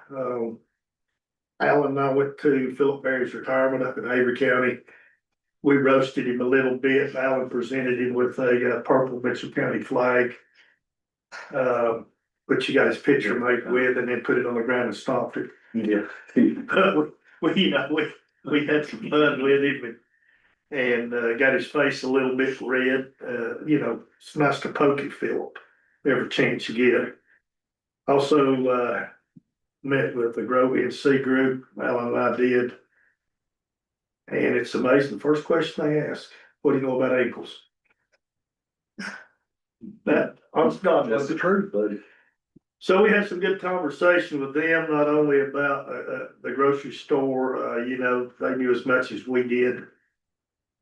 Alan and I went to Philip Berry's retirement up in Avery County. We roasted him a little bit. Alan presented him with a purple Mitchell County flag. Which he got his picture made with and then put it on the ground and stomped it. Yeah. But we had some fun with him and got his face a little bit red. It's nice to poke it, Philip, every chance you get. Also, met with the Grove NC group, Alan and I did. And it's amazing. The first question they ask, what do you know about ankles? That, honest God, That's the truth, buddy. so we had some good conversation with them, not only about the grocery store, they knew as much as we did.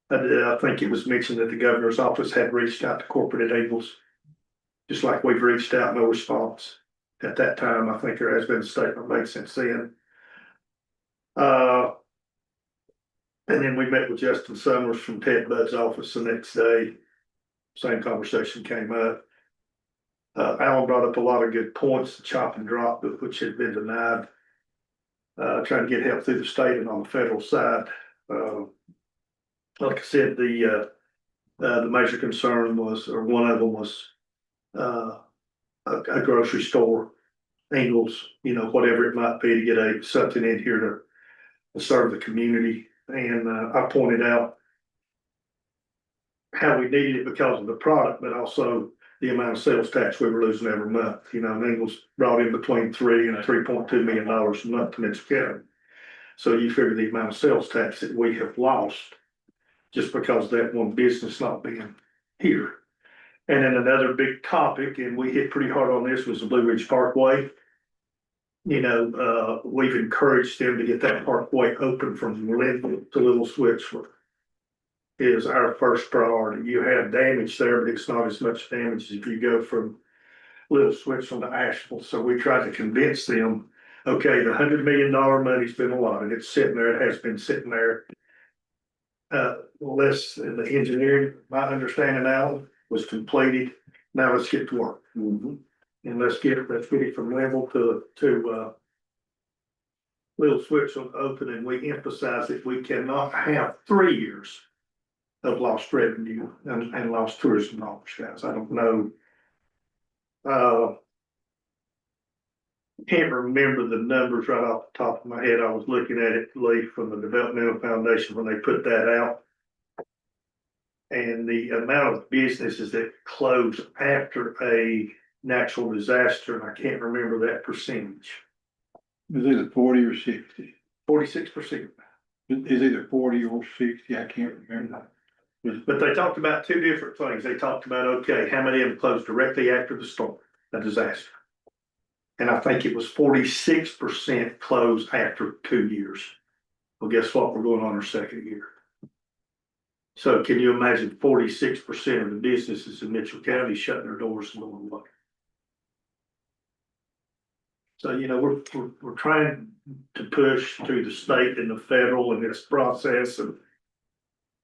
I think it was mentioned that the governor's office had reached out to corporate Eagles. Just like we've reached out, no response. At that time, I think there has been a statement made since then. And then we met with Justin Summers from Ted Budd's office the next day. Same conversation came up. Alan brought up a lot of good points, the chop and drop, which had been denied. Trying to get help through the state and on the federal side. Like I said, the major concern was, or one of them was, a grocery store, Ingles, whatever it might be, to get something in here to serve the community. And I pointed out how we needed it because of the product, but also the amount of sales tax we were losing every month. Ingles brought in between $3 and $3.2 million a month to Mitchell County. So you figure the amount of sales tax that we have lost just because of that one business not being here. And then another big topic, and we hit pretty hard on this, was the Blue Ridge Parkway. We've encouraged them to get that parkway open from Linville to Little Switchfoot. Is our first priority. You have damage there, but it's not as much damage as if you go from Little Switchfoot to Asheville. So we tried to convince them, okay, the $100 million money's been allotted. It's sitting there. It has been sitting there. Less in the engineering, my understanding now, was completed. Now let's get to work. Mm-hmm. And let's get it from level to Little Switchfoot open. And we emphasize that we cannot have 3 years of lost revenue and lost tourism dollars, guys. I don't know. Can't remember the numbers right off the top of my head. I was looking at it, Lee, from the Developmental Foundation when they put that out. And the amount of businesses that close after a natural disaster, and I can't remember that percentage. Is it 40 or 60? 46%. Is either 40 or 60? I can't remember. But they talked about two different things. They talked about, okay, how many of them closed directly after the storm, a disaster? And I think it was 46% closed after 2 years. Well, guess what? We're going on our second year. So can you imagine 46% of the businesses in Mitchell County shutting their doors and going away? So, we're trying to push through the state and the federal in this process, and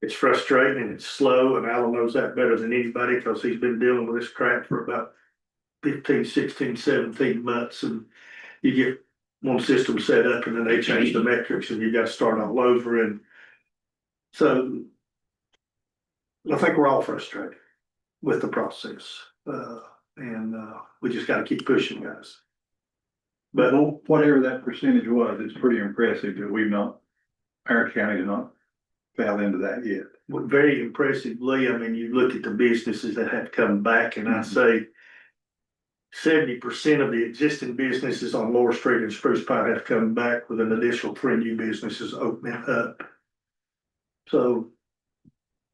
it's frustrating and it's slow, and Alan knows that better than anybody because he's been dealing with this crap for about 15, 16, 17 months, and you get one system set up and then they change the metrics and you got to start all over. And so I think we're all frustrated with the process. And we just got to keep pushing, guys. But Whatever that percentage was, it's pretty impressive that our county did not fell into that yet. very impressively, I mean, you look at the businesses that have come back, and I'd say 70% of the existing businesses on Lower Street and Spruce Pine have come back with an additional 3 new businesses opening up. So,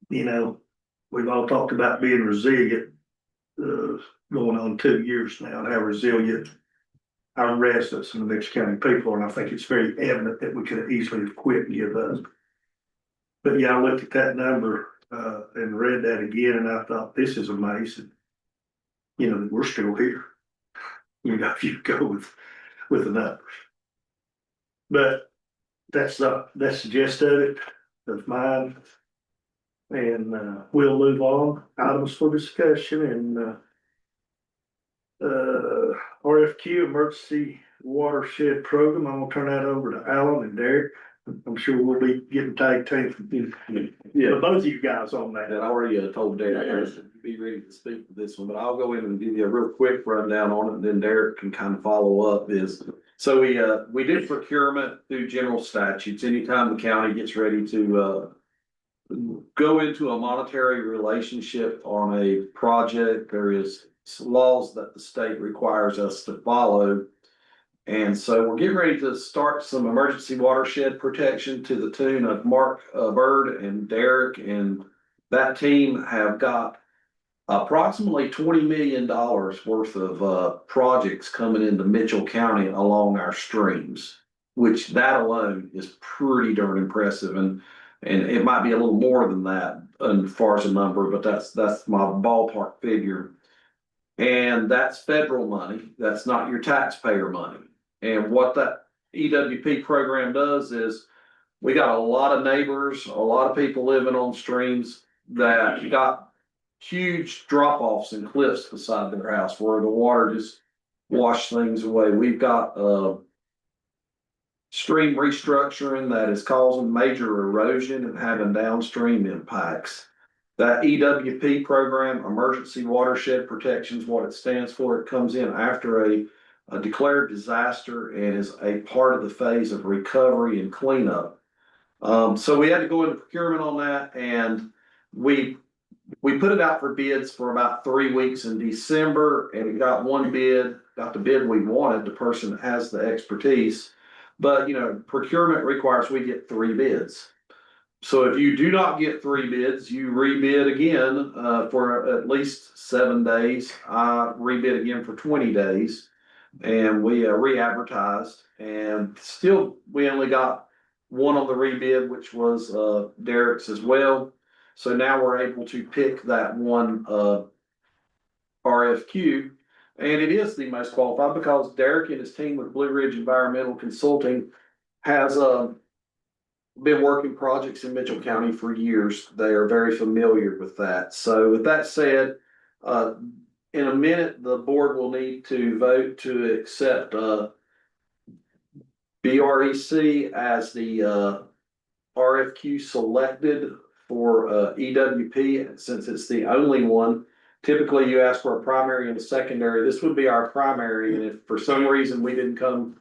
we've all talked about being resilient, going on 2 years now, and how resilient our residents and the Mitchell County people are. And I think it's very evident that we could have easily have quit and give up. But yeah, I looked at that number, and read that again, and I thought, this is amazing. That we're still here. If you go with the numbers. But that's the gist of it, of mine. And we'll move on, items for discussion, and RFQ Emergency Watershed Program. I'm gonna turn that over to Alan and Derek. I'm sure we'll be getting tag team, Yeah. both of you guys on that. And I already told Derek Harris to be ready to speak to this one, but I'll go in and give you a real quick rundown on it, and then Derek can kind of follow up so we do procurement through general statutes. Anytime the county gets ready to, go into a monetary relationship on a project, there is laws that the state requires us to follow. And so we're getting ready to start some emergency watershed protection to the tune of Mark Bird and Derek and that team have got approximately $20 million worth of projects coming into Mitchell County along our streams, which that alone is pretty darn impressive. And it might be a little more than that as far as a number, but that's my ballpark figure. And that's federal money. That's not your taxpayer money. And what that EWP program does is we got a lot of neighbors, a lot of people living on streams that got huge drop offs and cliffs beside their house where the water just washed things away. We've got stream restructuring that is causing major erosion and having downstream impacts. That EWP program, Emergency Watershed Protection, is what it stands for. It comes in after a declared disaster and is a part of the phase of recovery and cleanup. So we had to go into procurement on that, and we put it out for bids for about 3 weeks in December, and we got one bid, got the bid we wanted, the person that has the expertise. But procurement requires we get 3 bids. So if you do not get 3 bids, you rebid again for at least 7 days. I rebid again for 20 days. And we re-advertised, and still we only got one on the rebid, which was Derek's as well. So now we're able to pick that one RFQ, and it is the most qualified because Derek and his team with Blue Ridge Environmental Consulting has been working projects in Mitchell County for years. They are very familiar with that. So with that said, in a minute, the board will need to vote to accept BREC as the RFQ selected for EWP, since it's the only one. Typically, you ask for a primary and a secondary. This would be our primary, and if for some reason we didn't come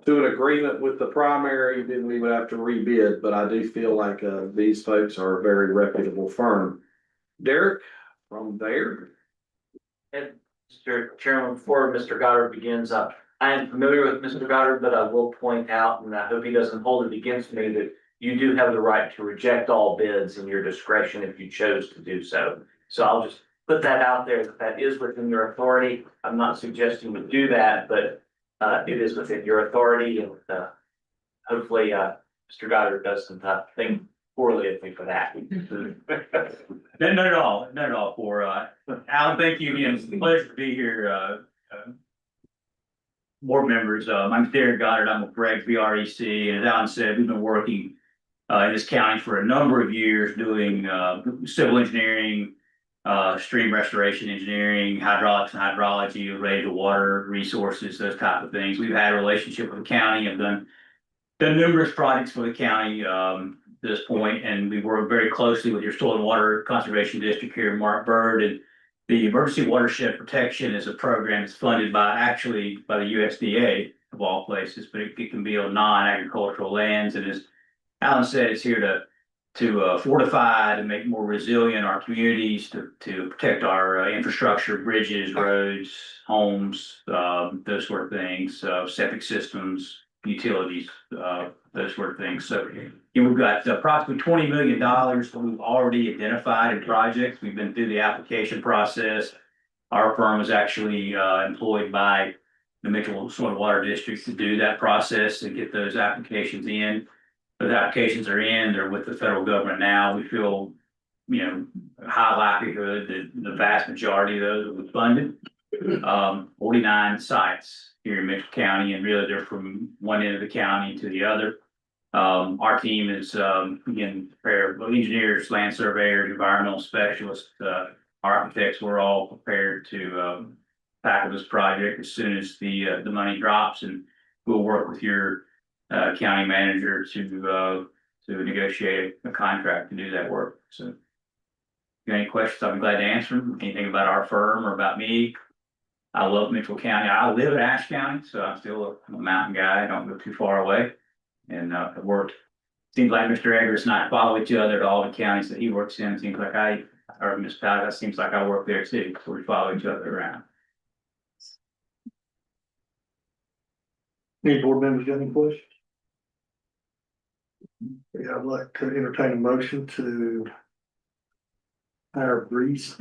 to an agreement with the primary, then we would have to rebid. But I do feel like these folks are a very reputable firm. Derek, from there. And Mr. Chairman, before Mr. Goddard begins, I am familiar with Mr. Goddard, but I will point out, and I hope he doesn't hold it against me, that you do have the right to reject all bids in your discretion if you chose to do so. So I'll just put that out there, that is within your authority. I'm not suggesting you do that, but it is within your authority, and hopefully Mr. Goddard doesn't think poorly of me for that. Not at all, for Alan, thank you again. It's a pleasure to be here. Board members, I'm Derek Goddard. I'm with Greg BREC, and as Alan said, we've been working in this county for a number of years doing civil engineering, stream restoration engineering, hydraulics and hydrology related to water resources, those type of things. We've had a relationship with the county and done numerous projects for the county to this point, and we work very closely with your Soil and Water Conservation District here, Mark Bird. And the Emergency Watershed Protection is a program that's funded by the USDA of all places, but it can be on non-agricultural lands. And as Alan said, it's here to fortify, to make more resilient our communities, to protect our infrastructure, bridges, roads, homes, those sort of things, septic systems, utilities, those sort of things. So we've got approximately $20 million that we've already identified in projects. We've been through the application process. Our firm is actually employed by the Mitchell Soil and Water District to do that process and get those applications in. Those applications are in, they're with the federal government now. We feel, high likelihood that the vast majority of those will be funded. 49 sites here in Mitchell County, and really they're from one end of the county to the other. Our team is again prepared, engineers, land surveyors, environmental specialists, architects. We're all prepared to tackle this project as soon as the money drops, and we'll work with your county manager to negotiate a contract to do that work, so. If you have any questions, I'll be glad to answer them, anything about our firm or about me. I love Mitchell County, I live in Ashe County, so I'm a mountain guy, I don't go too far away. And, I've worked, seems like Mr. Eggers and I follow each other to all the counties that he works in, seems like or Ms. Powell, that seems like I work there too, so we follow each other around. Any board members got any questions? Yeah, I'd like to entertain a motion to hire BREC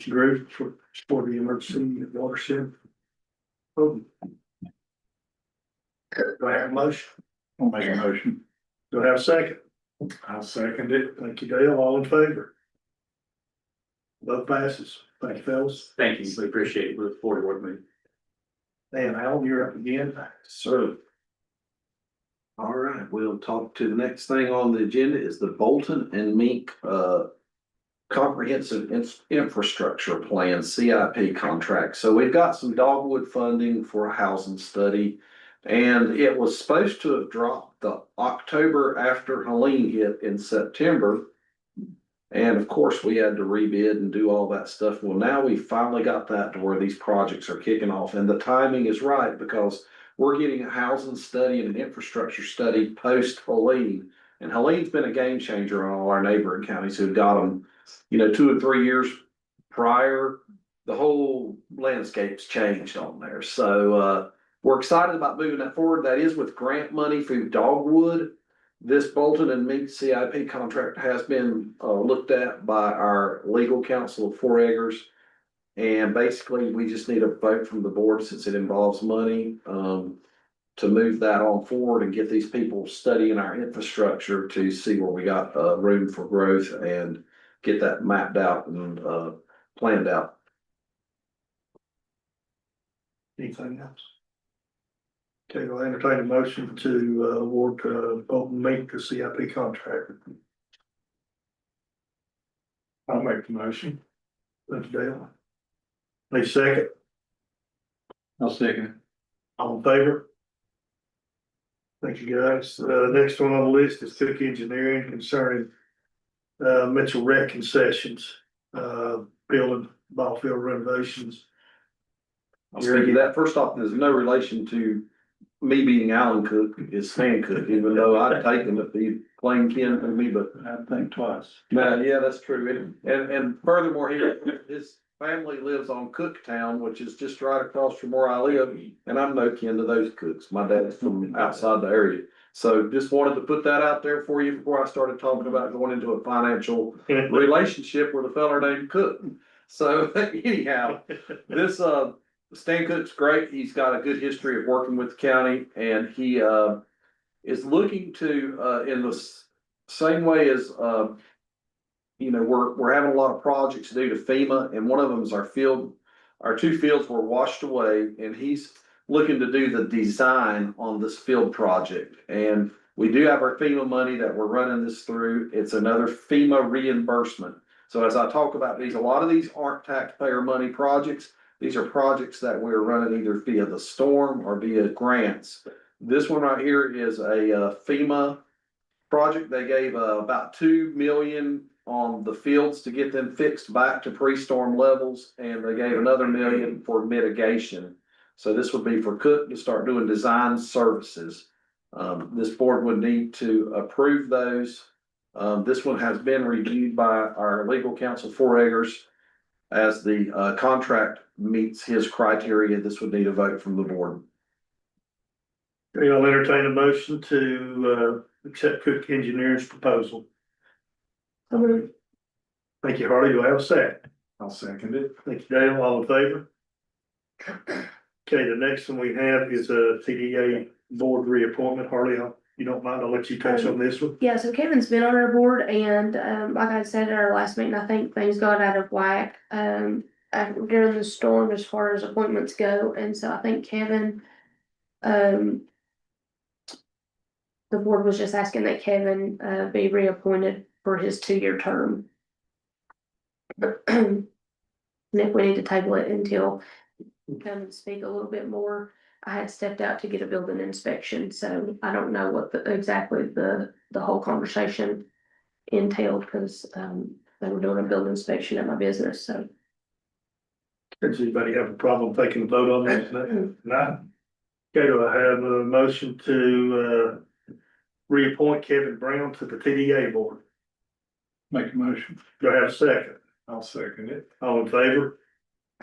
group for the emergency watershed. Oh. Do I have a motion? I'll make a motion. Do I have a second? I'll second it. Thank you, Dale. All in favor? Vote passes. Thank you, fellas. Thank you, we appreciate it, we look forward to working with you. And Al, you're up again. So. All right, we'll talk to the next thing on the agenda is the Bolton and Mink, comprehensive infrastructure plan, CIP contract. So we've got some dogwood funding for a housing study. And it was supposed to have dropped the October after Helene hit in September. And of course, we had to rebid and do all that stuff. Well, now we finally got that to where these projects are kicking off, and the timing is right because we're getting a housing study and an infrastructure study post Helene. And Helene's been a game changer on all our neighboring counties who've got them, 2 or 3 years prior. The whole landscape's changed on there. So, we're excited about moving that forward. That is with grant money through Dogwood. This Bolton and Mink CIP contract has been looked at by our legal counsel of Four Acres. And basically, we just need a vote from the board since it involves money to move that on forward and get these people studying our infrastructure to see where we got room for growth and get that mapped out and planned out. Anything else? Okay, I'll entertain a motion to award Bolton Mink the CIP contract. I'll make the motion. Thank you, Dale. Any second? I'll second it. All in favor? Thank you, guys. Next one on the list is Cook Engineering concerning Mitchell Rec concessions, building ball field renovations. I'll speak to that. First off, there's no relation to me being Alan Cook, it's Stan Cook, even though I'd take him if he plain kin to me, but. I'd think twice. Yeah, that's true. And furthermore, his family lives on Cooktown, which is just right across from where I live, and I'm no kin to those Cooks. My dad's from outside the area. So just wanted to put that out there for you before I started talking about going into a financial relationship with a fella named Cook. So anyhow, this, Stan Cook's great. He's got a good history of working with the county, and he is looking to in the same way as we're having a lot of projects due to FEMA, and one of them is our 2 fields were washed away, and he's looking to do the design on this field project. And we do have our FEMA money that we're running this through. It's another FEMA reimbursement. So as I talk about these, a lot of these aren't taxpayer money projects. These are projects that we're running either via the storm or via grants. This one right here is a FEMA project. They gave about $2 million on the fields to get them fixed back to pre-storm levels, and they gave another $1 million for mitigation. So this would be for Cook to start doing design services. This board would need to approve those. This one has been reviewed by our legal counsel, Four Acres. As the contract meets his criteria, this would need a vote from the board. Okay, I'll entertain a motion to accept Cook Engineering's proposal. Thank you, Harley. Do I have a second? I'll second it. Thank you, Dale. All in favor? Okay, the next one we have is a TDA board reappointment. Harley, you don't mind, I'll let you touch on this one. Yeah, so Kevin's been on our board, and like I said at our last meeting, I think things got out of whack during the storm as far as appointments go, and so I think Kevin, the board was just asking that Kevin be reappointed for his 2-year term. And if we need to table it until we come and speak a little bit more, I had stepped out to get a building inspection, so I don't know what exactly the whole conversation entailed, because, they were doing a building inspection at my business, so. Does anybody have a problem taking a vote on this? Not. Okay, do I have a motion to, reappoint Kevin Brown to the TDA board? Make a motion. Do I have a second? I'll second it. All in favor?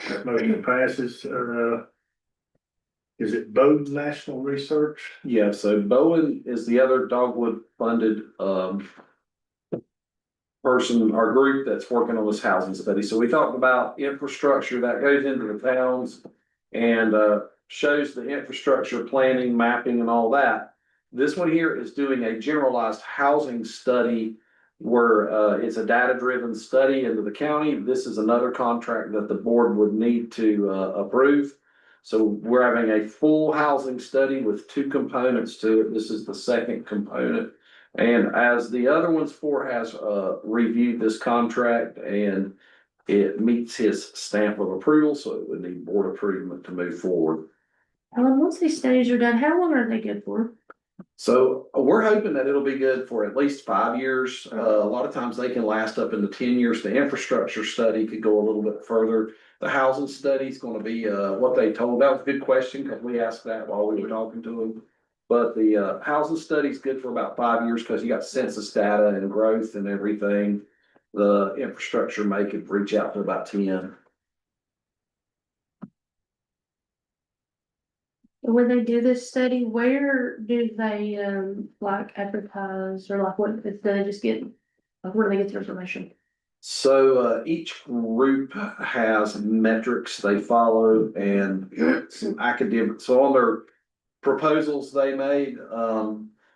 That motion passes, is it Bowden National Research? Yeah, so Bowen is the other Dogwood funded, person, our group that's working on this housing study. So we talked about infrastructure that goes into the towns and, shows the infrastructure planning, mapping and all that. This one here is doing a generalized housing study where, it's a data-driven study into the county. This is another contract that the board would need to, approve. So we're having a full housing study with two components to it. This is the second component. And as the other ones for has, reviewed this contract and it meets his stamp of approval, so it would need board approval to move forward. Once these studies are done, how long are they good for? So we're hoping that it'll be good for at least 5 years. A lot of times they can last up into 10 years. The infrastructure study could go a little bit further. The housing study is going to be, what they told. That was a good question because we asked that while we were talking to them. But the, housing study is good for about 5 years because you got census data and growth and everything. The infrastructure may could reach out to about 10. When they do this study, where do they, like advertise, or like what, do they just get, like where do they get their information? So, each group has metrics they follow and some academic, so on their proposals they made,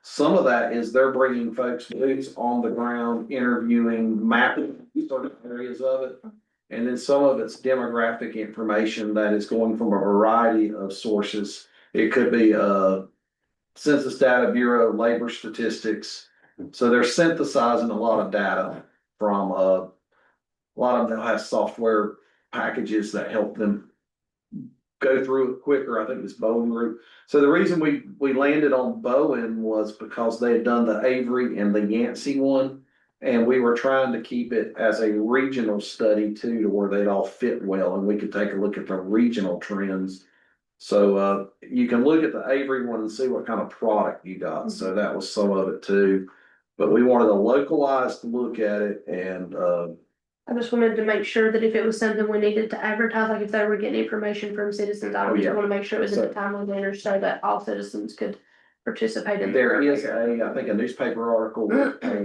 some of that is they're bringing folks boots on the ground, interviewing, mapping certain areas of it. And then some of it's demographic information that is going from a variety of sources. It could be, Census Data Bureau, labor statistics. So they're synthesizing a lot of data from, a lot of them have software packages that help them go through it quicker. I think this Bowen group. So the reason we landed on Bowen was because they had done the Avery and the Yancey one. And we were trying to keep it as a regional study too, to where they'd all fit well and we could take a look at the regional trends. So, you can look at the Avery one and see what kind of product you got. So that was some of it too. But we wanted a localized look at it and, I just wanted to make sure that if it was something we needed to advertise, like if they were getting information from citizens, I would just wanna make sure it was in a timely manner so that all citizens could participate in. there is I think a newspaper article, what are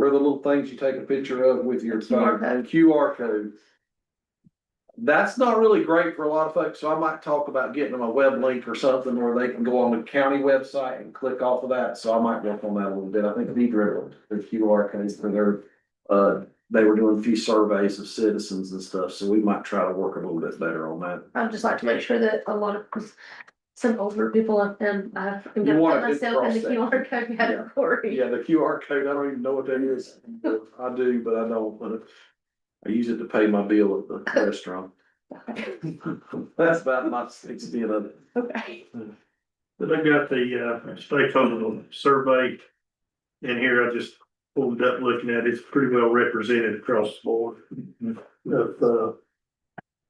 the little things you take a picture of with your phone? QR code. That's not really great for a lot of folks, so I might talk about getting them a web link or something where they can go on the county website and click off of that, so I might work on that a little bit. I think Deidre, the QR codes for their, they were doing a few surveys of citizens and stuff, so we might try to work a little bit better on that. I'd just like to make sure that a lot of, some older people have been, I've You want a good myself in the cross QR code category. Yeah, the QR code, I don't even know what that is. I do, but I don't, but I use it to pay my bill at the restaurant. That's about my extent of it. Okay. But I got the, stakeholder survey in here. I just pulled it up looking at it. It's pretty well represented across the board. Of,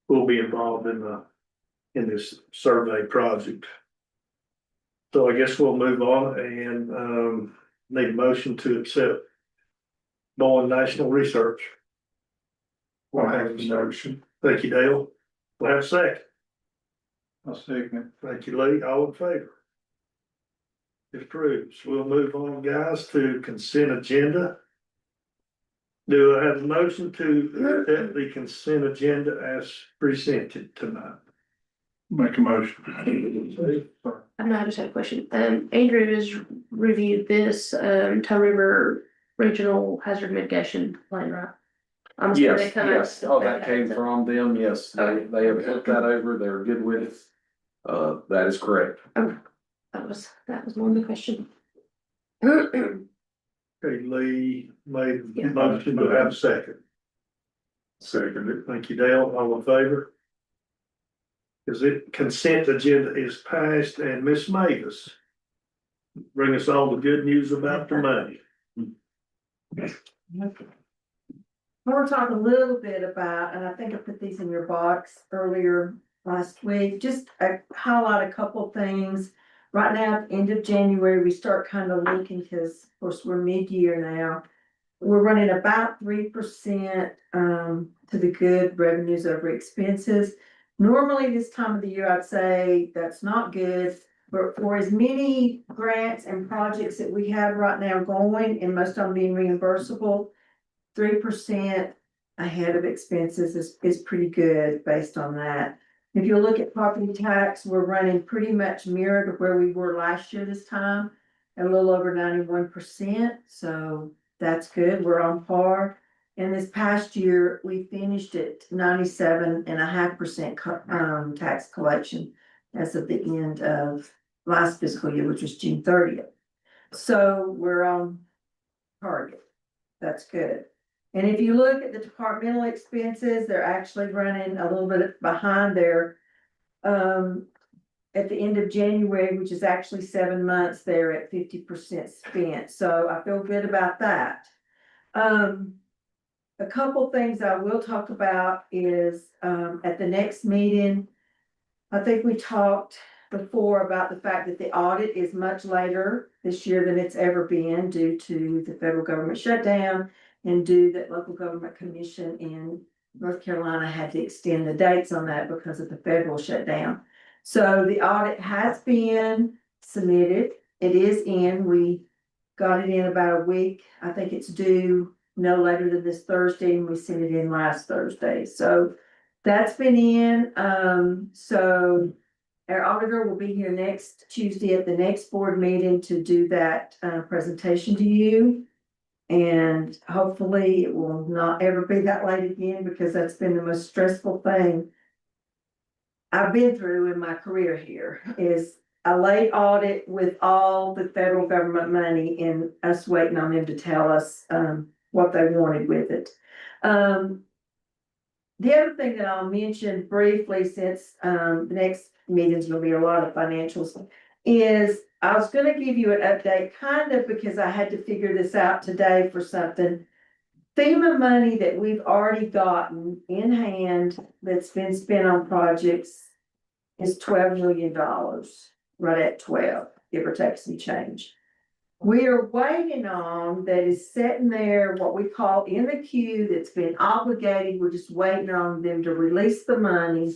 will be involved in this survey project. So I guess we'll move on and, need a motion to accept Bowen National Research. We'll have a motion. Thank you, Dale. We'll have a second. I'll second it. Thank you, Lee. All in favor? It approves. We'll move on, guys, to consent agenda. Do I have a motion to accept the consent agenda as presented tonight? Make a motion. I know, I just had a question. Andrew has reviewed this, Toe River Regional Hazard Mitigation Plan, right? I'm assuming they Yes, come out- yes, oh, that came from them, yes, they have looked that over, they're good with, that is correct. That was one of the questions. Okay, Lee made a motion to have a second. Second it. Thank you, Dale. All in favor? Cause it consent agenda is passed and Miss Mavis. Bring us all the good news about the money. I want to talk a little bit about, and I think I put these in your box earlier last week, just highlight a couple things. Right now, at the end of January, we start kind of looking, because of course, we're mid-year now. We're running about 3% to the good revenues over expenses. Normally, this time of the year, I'd say that's not good. But for as many grants and projects that we have right now going, and most of them being reimbursable, 3% ahead of expenses is pretty good based on that. If you look at property tax, we're running pretty much mirror to where we were last year this time, at a little over 91%, so that's good, we're on par. And this past year, we finished at 97.5% tax collection as of the end of last fiscal year, which was June 30th. So we're on target, that's good. And if you look at the departmental expenses, they're actually running a little bit behind there. At the end of January, which is actually 7 months, they're at 50% spent, so I feel good about that. A couple things I will talk about is, at the next meeting, I think we talked before about the fact that the audit is much later this year than it's ever been due to the federal government shutdown and due that local government commission in North Carolina had to extend the dates on that because of the federal shutdown. So the audit has been submitted. It is in, we got it in about a week. I think it's due no later than this Thursday, and we sent it in last Thursday. So that's been in. So our auditor will be here next Tuesday at the next board meeting to do that presentation to you. And hopefully it will not ever be that late again, because that's been the most stressful thing I've been through in my career here, is a late audit with all the federal government money and us waiting on them to tell us what they wanted with it. The other thing that I'll mention briefly, since the next meeting's gonna be a lot of financials, is I was gonna give you an update, kind of because I had to figure this out today for something. FEMA money that we've already gotten in hand that's been spent on projects is $12 million, right at 12, give or take some change. We are waiting on, that is sitting there, what we call in the queue, that's been obligated, we're just waiting on them to release the money,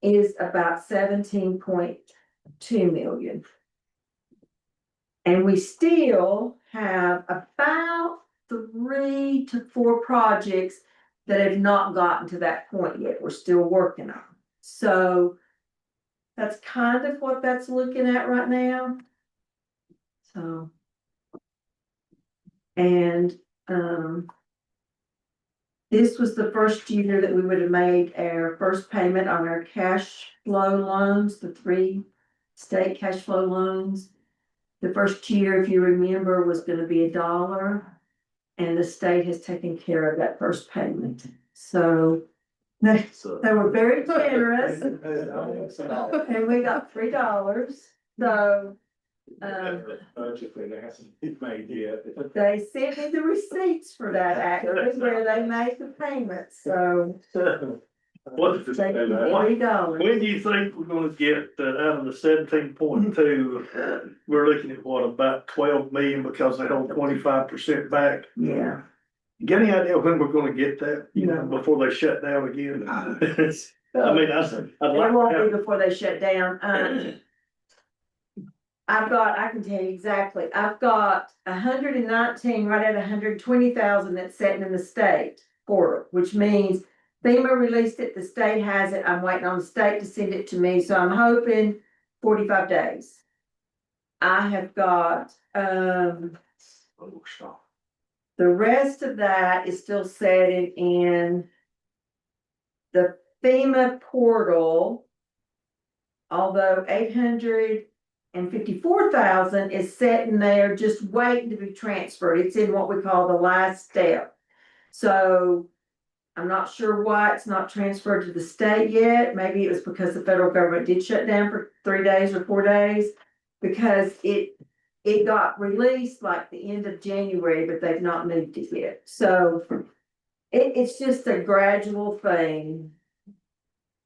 is about 17.2 million. And we still have about 3 to 4 projects that have not gotten to that point yet. We're still working on. So that's kind of what that's looking at right now. So. And this was the first year that we would have made our first payment on our cash flow loans, the 3 state cash flow loans. The first year, if you remember, was going to be $1, and the state has taken care of that first payment. So they were very generous, and we got $3. So Budget that hasn't been made yet. they sent me the receipts for that, actually, where they made the payments. So What, they gave me $3. when do you think we're gonna get out of the 17.2? We're looking at what, about 12 million, because they hold 25% back. Yeah. Get any idea when we're gonna get that, before they shut down again? I mean, I'd It like won't to be have, before they shut down. I can tell you exactly, I've got 119, right at 120,000 that's sitting in the state portal, which means FEMA released it, the state has it, I'm waiting on the state to send it to me, so I'm hoping 45 days. I have got, the rest of that is still sitting in the FEMA portal, although 854,000 is sitting there just waiting to be transferred. It's in what we call the last step. So I'm not sure why it's not transferred to the state yet. Maybe it was because the federal government did shut down for 3 days or 4 days. Because it got released like the end of January, but they've not moved it yet. So it's just a gradual thing.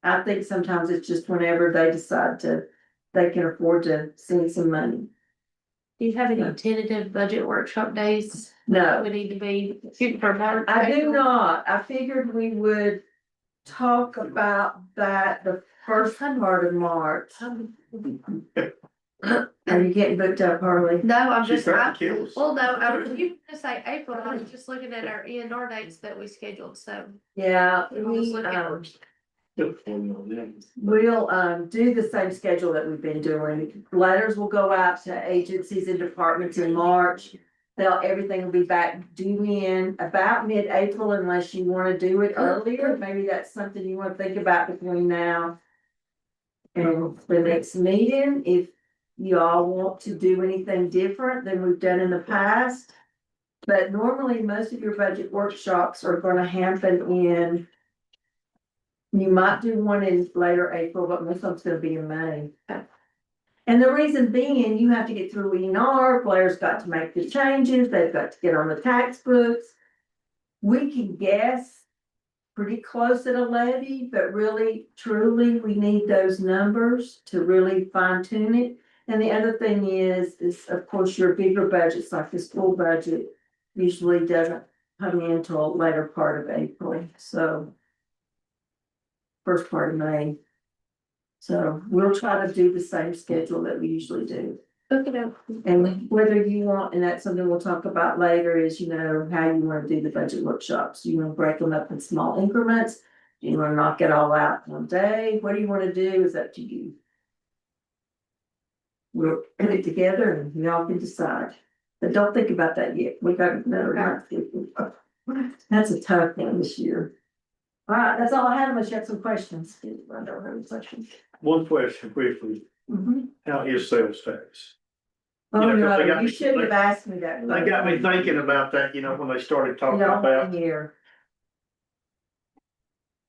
I think sometimes it's just whenever they decide they can afford to send some money. Do you have any tentative budget workshop days? No, We need to be shooting for March. I do not. I figured we would talk about that the first part of March. Are you getting booked up, Harley? No, I'm She's just, trying to kill us. well, no, I was, you were gonna say April, I was just looking at our ENR dates that we scheduled, so. Yeah, I was we, looking. we'll, do the same schedule that we've been doing. Letters will go out to agencies and departments in March. Everything will be back due in about mid-April unless you wanna do it earlier. Maybe that's something you wanna think about between now and the next meeting, if you all want to do anything different than we've done in the past. But normally, most of your budget workshops are gonna happen in. You might do one in later April, but most of them's gonna be in May. And the reason being, you have to get through ENR, Blair's got to make the changes, they've got to get on the tax books. We can guess pretty close at a levy, but really, truly, we need those numbers to really fine tune it. And the other thing is of course, your bigger budgets, like the school budget, usually doesn't come in until later part of April, so. First part of May. So we'll try to do the same schedule that we usually do. Okay. And whether you want, and that's something we'll talk about later, is, how you wanna do the budget workshops. You wanna break them up in small increments? Do you wanna knock it all out in one day? What do you wanna do is up to you. We'll put it together and we all can decide. But don't think about that yet. We got another month. That's a tough one this year. All right, that's all I have, unless you have some questions. I don't have any questions. One question quickly, Mhm. how is sales tax? Oh, You know, 'cause they no, got you me- shouldn't have asked me that. They got me thinking about that, when they started talking No, about, here.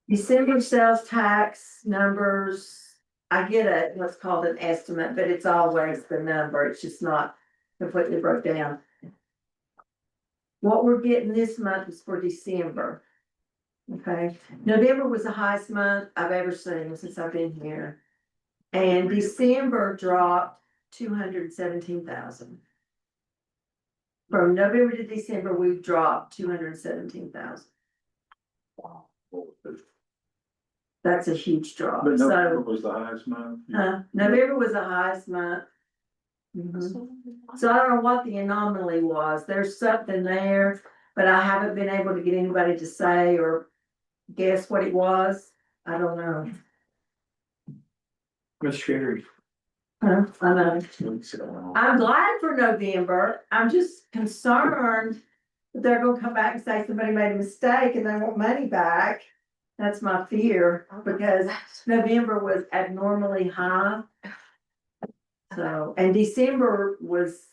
December sales tax numbers, I get what's called an estimate, but it's always the number, it's just not completely broke down. What we're getting this month is for December. Okay, November was the highest month I've ever seen since I've been here. And December dropped 217,000. From November to December, we've dropped 217,000. That's a huge drop, But November so, was the highest month. November was the highest month. Mhm. So I don't know what the anomaly was, there's something there, but I haven't been able to get anybody to say or guess what it was, I don't know. Miss Sherry. I know. I'm glad for November, I'm just concerned that they're gonna come back and say somebody made a mistake and they want money back. That's my fear, because November was abnormally high. So, and December was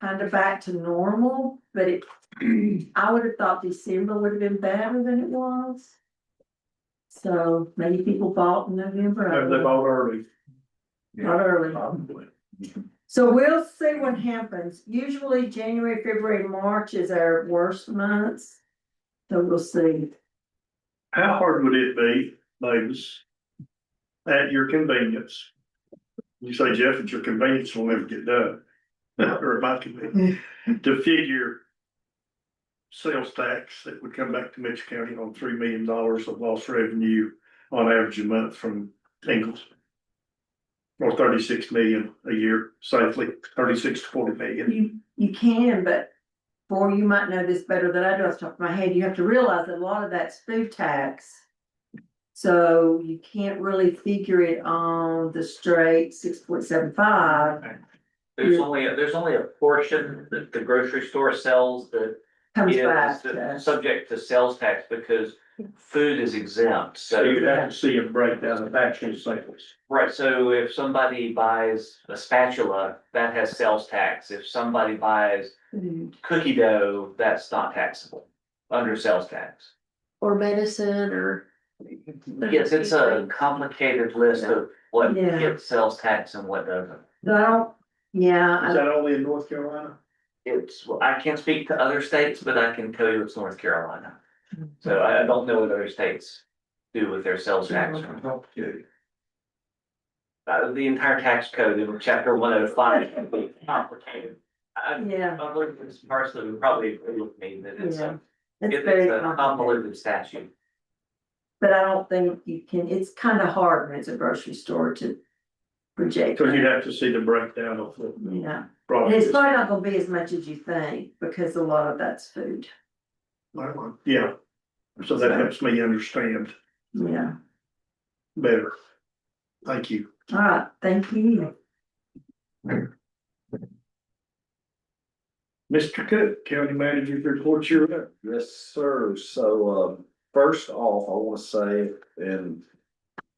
kind of back to normal, but I would have thought December would have been better than it was. So maybe people bought in November. I Maybe don't they know. bought early. Not early. Probably. So we'll see what happens. Usually January, February, March is our worst months. So we'll see. How hard would it be, ladies, at your convenience? You say, Jeff, at your convenience will never get done, or at my convenience, to figure sales tax that would come back to Mitchell County on $3 million of lost revenue on average a month from Ingalls. Or 36 million a year safely, 36 to 40 million. You can, but boy, you might know this better than I do off the top of my head. You have to realize that a lot of that's food tax. So you can't really figure it on the straight 6.75 There's only a portion that the grocery store sells that comes is back to. subject to sales tax because food is exempt, So you'd have to see a breakdown of actual sales. Right, so if somebody buys a spatula, that has sales tax. If somebody buys cookie dough, that's not taxable under sales tax. or medicine or? Yes, it's a complicated list of what Yeah. gets sales tax and what doesn't. I don't, yeah, Is that only in North Carolina? It's, well, I can't speak to other states, but I can tell you it's North Carolina. So I don't know what other states do with their sales tax. The entire tax code in chapter 105 can be complicated. Yeah. I'm looking at this parsley, would probably agree with me that it's Yeah. a, It's it's very a complicated, convoluted statute. but I don't think you can, it's kind of hard when it's a grocery store to project. Cause you'd have to see the breakdown of the Yeah, and product. it's probably not gonna be as much as you think, because a lot of that's food. Yeah, so that helps me understand Yeah, better. Thank you. all right, thank you. Mr. Cook, County Manager's report, you're up. Yes, sir. So, first off, I wanna say, and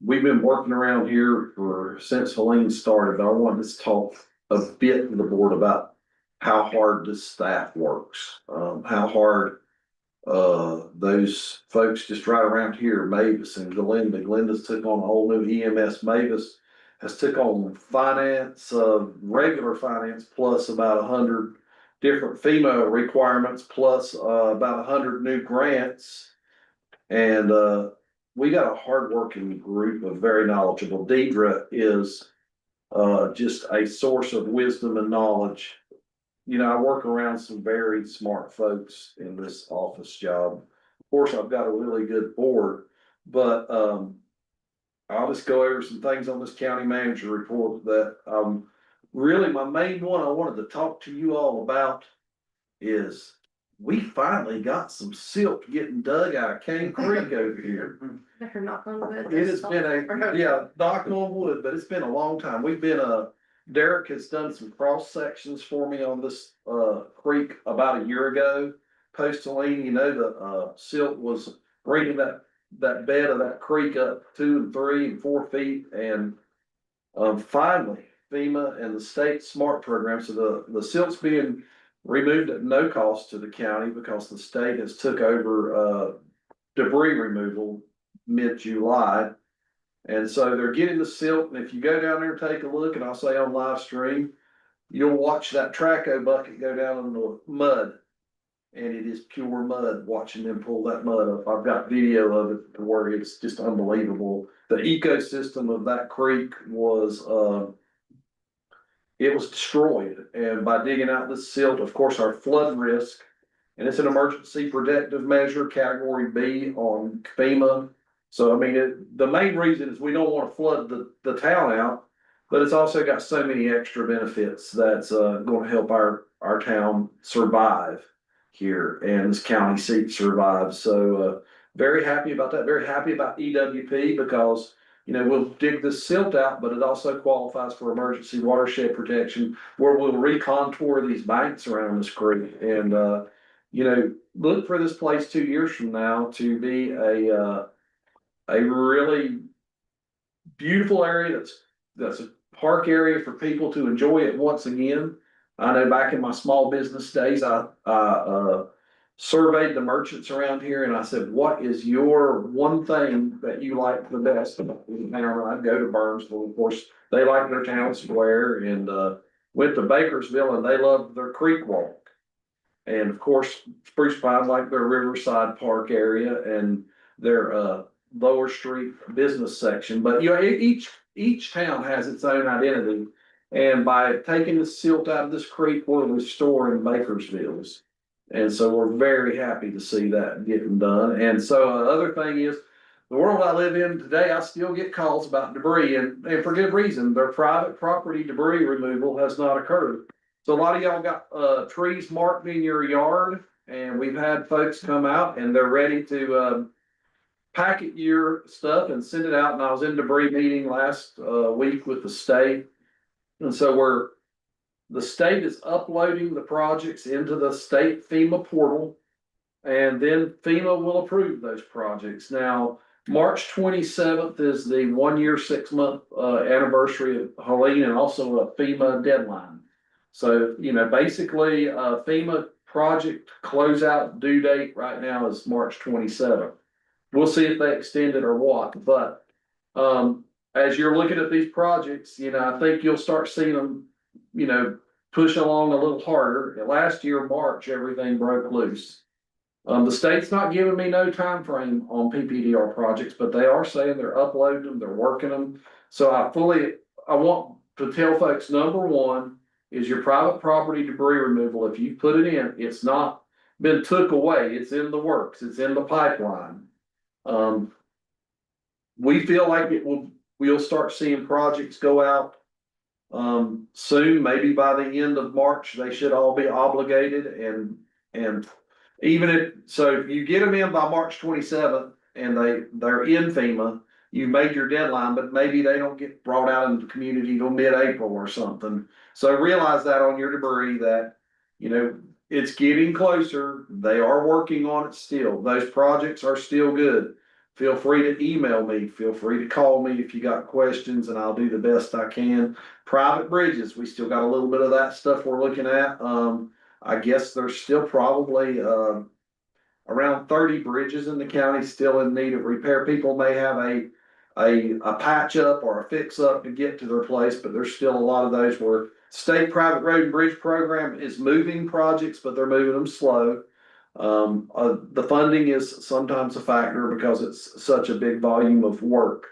we've been working around here since Helene started, I wanted to talk a bit to the board about how hard this staff works, how hard those folks just right around here, Mavis and Glenda's took on a whole new EMS. Mavis has took on finance, regular finance, plus about 100 different FEMA requirements, plus about 100 new grants. And we got a hardworking group of very knowledgeable. Deidre is just a source of wisdom and knowledge. You know, I work around some very smart folks in this office job. Of course, I've got a really good board, but I'll just go over some things on this county manager report that really my main one I wanted to talk to you all about is we finally got some silt getting dug out of Cane Creek over here. Better knock on wood. It has been knock on wood, but it's been a long time. We've been, Derek has done some cross sections for me on this, creek about a year ago. Post Helene, you know, the, silt was bringing that bed of that creek up 2 and 3 and 4 feet. And, finally, FEMA and the state SMART program, so the silt's being removed at no cost to the county because the state has took over, debris removal mid-July. And so they're getting the silt, and if you go down there and take a look, and I'll say on live stream, you'll watch that Traco bucket go down in the mud. And it is pure mud, watching them pull that mud up. I've got video of it to where it's just unbelievable. The ecosystem of that creek was, it was destroyed. And by digging out this silt, of course, our flood risk, and it's an emergency protective measure, category B on FEMA. So, I mean, the main reason is we don't want to flood the town out, but it's also got so many extra benefits that's going to help our town survive here and this county seat survive. So, very happy about that. Very happy about EWP because, you know, we'll dig this silt out, but it also qualifies for emergency watershed protection where we'll recontour these banks around this creek. And, you know, look for this place 2 years from now to be a really beautiful area that's a park area for people to enjoy it once again. I know back in my small business days, I surveyed the merchants around here and I said, what is your one thing that you like the best? And I'd go to Burnsville, of course, they like their town square, and went to Bakersville and they loved their creek walk. And of course, Spruce Pine liked their Riverside Park area and their Lower Street business section. But you know, each town has its own identity. And by taking the silt out of this creek, we're restoring Bakersville's. And so we're very happy to see that getting done. And so other thing is, the world I live in today, I still get calls about debris, and for good reason. Their private property debris removal has not occurred. So a lot of y'all got trees marked in your yard, and we've had folks come out and they're ready to packet your stuff and send it out. And I was in debris meeting last week with the state. And so the state is uploading the projects into the state FEMA portal, and then FEMA will approve those projects. Now, March 27th is the 1 year, 6 month anniversary of Helene, and also a FEMA deadline. So, you know, basically FEMA project closeout due date right now is March 27th. we'll see if they extend it or what, but, as you're looking at these projects, I think you'll start seeing them, push along a little harder. Last year, March, everything broke loose. The state's not giving me no time frame on PPDR projects, but they are saying they're uploading them, they're working them. So I want to tell folks, number one is your private property debris removal. If you put it in, it's not been took away, it's in the works, it's in the pipeline. We feel like we'll start seeing projects go out soon, maybe by the end of March, they should all be obligated and even if you get them in by March 27th and they're in FEMA, you made your deadline, but maybe they don't get brought out into the community till mid-April or something. So realize that on your debris that, it's getting closer. They are working on it still. Those projects are still good. Feel free to email me. Feel free to call me if you got questions and I'll do the best I can. Private bridges, we still got a little bit of that stuff we're looking at. I guess there's still probably, around 30 bridges in the county still in need of repair. People may have a patch up or a fix up to get to their place, but there's still a lot of those where state private road and bridge program is moving projects, but they're moving them slow. The funding is sometimes a factor because it's such a big volume of work.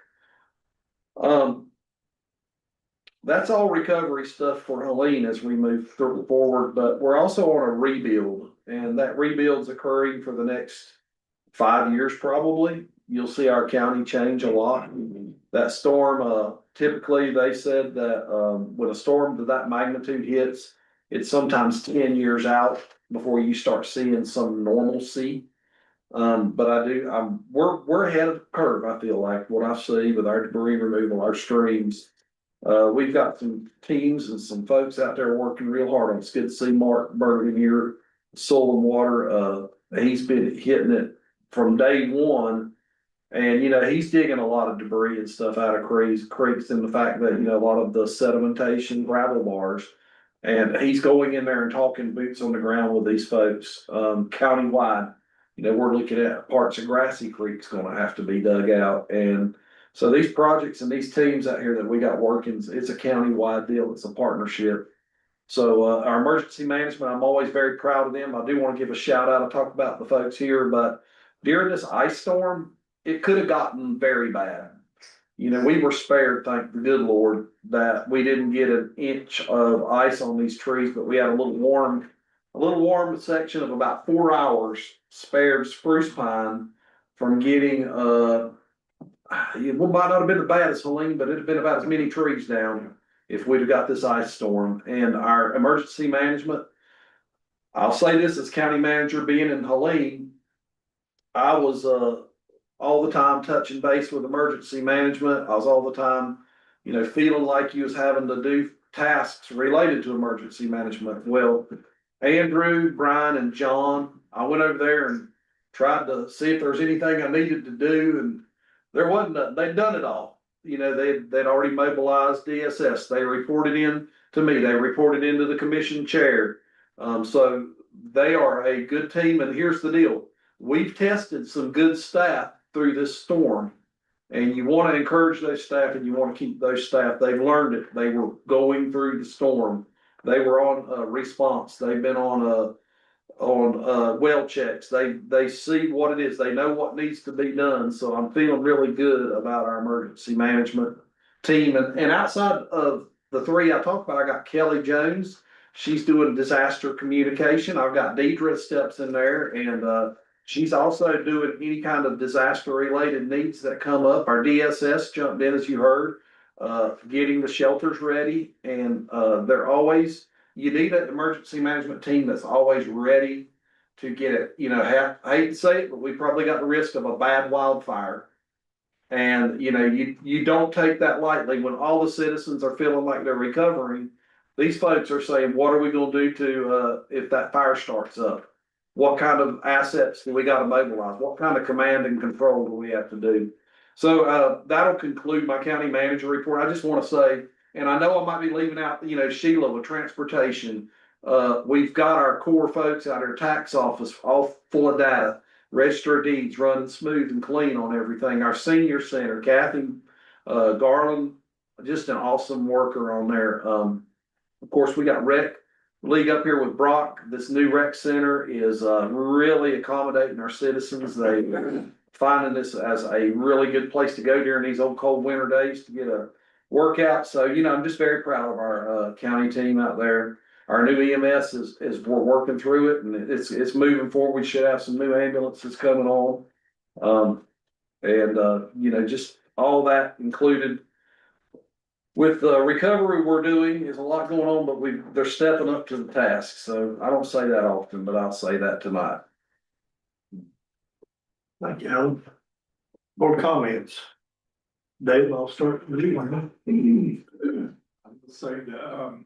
That's all recovery stuff for Helene as we move forward, but we're also on a rebuild, and that rebuild's occurring for the next 5 years probably. You'll see our county change a lot. That storm, typically they said that when a storm of that magnitude hits, it's sometimes 10 years out before you start seeing some normalcy. But we're ahead of the curve, I feel like, what I see with our debris removal, our streams. We've got some teams and some folks out there working real hard on it. It's good to see Mark Bergen here, Soil and Water. He's been hitting it from day one. And, he's digging a lot of debris and stuff out of creeks and the fact that, a lot of the sedimentation gravel bars. And he's going in there and talking boots on the ground with these folks, countywide. We're looking at parts of Grassy Creek's gonna have to be dug out. And so these projects and these teams out here that we got working, it's a countywide deal, it's a partnership. So, our emergency management, I'm always very proud of them. I do want to give a shout out. I talk about the folks here, but during this ice storm, it could have gotten very bad. We were spared, thank the good Lord, that we didn't get an inch of ice on these trees, but we had a little warm section of about 4 hours spared spruce pine from getting, it might not have been as bad as Helene, but it'd have been about as many trees down if we'd have got this ice storm. And our emergency management, I'll say this as county manager being in Helene, I was, all the time touching base with emergency management. I was all the time, feeling like you was having to do tasks related to emergency management. Well, Andrew, Brian, and John, I went over there and tried to see if there was anything I needed to do, and there wasn't nothing. They'd done it all. They'd already mobilized DSS. They reported in to me. They reported into the commission chair. So they are a good team, and here's the deal. We've tested some good staff through this storm, and you want to encourage those staff and you want to keep those staff. They've learned it. They were going through the storm. They were on response. They've been on well checks. They see what it is. They know what needs to be done. So I'm feeling really good about our emergency management team. And outside of the three I talked about, I got Kelly Jones. She's doing disaster communication. I've got Deidre Steps in there, and she's also doing any kind of disaster related needs that come up. Our DSS jumped in, as you heard, getting the shelters ready. And you need an emergency management team that's always ready to get it. I hate to say it, but we probably got the risk of a bad wildfire. And, you don't take that lightly when all the citizens are feeling like they're recovering. These folks are saying, what are we going to do if that fire starts up? What kind of assets do we got to mobilize? What kind of command and control do we have to do? So that'll conclude my county manager report. I just want to say, and I know I might be leaving out, Sheila with transportation. We've got our core folks out at our tax office all full of data. Register of Deeds running smooth and clean on everything. Our senior center, Kathy, Garland, just an awesome worker on there. Of course, we got rec league up here with Brock. This new rec center is, really accommodating our citizens. They finding this as a really good place to go during these old cold winter days to get a workout. So, I'm just very proud of our, county team out there. Our new EMS is we're working through it and it's moving forward. We should have some new ambulances coming on. Just all that included. With the recovery we're doing is a lot going on, but they're stepping up to the task. So I don't say that often, but I'll say that tonight. Thank you, Alan. More comments? Dave, I'll start with you. I would say that,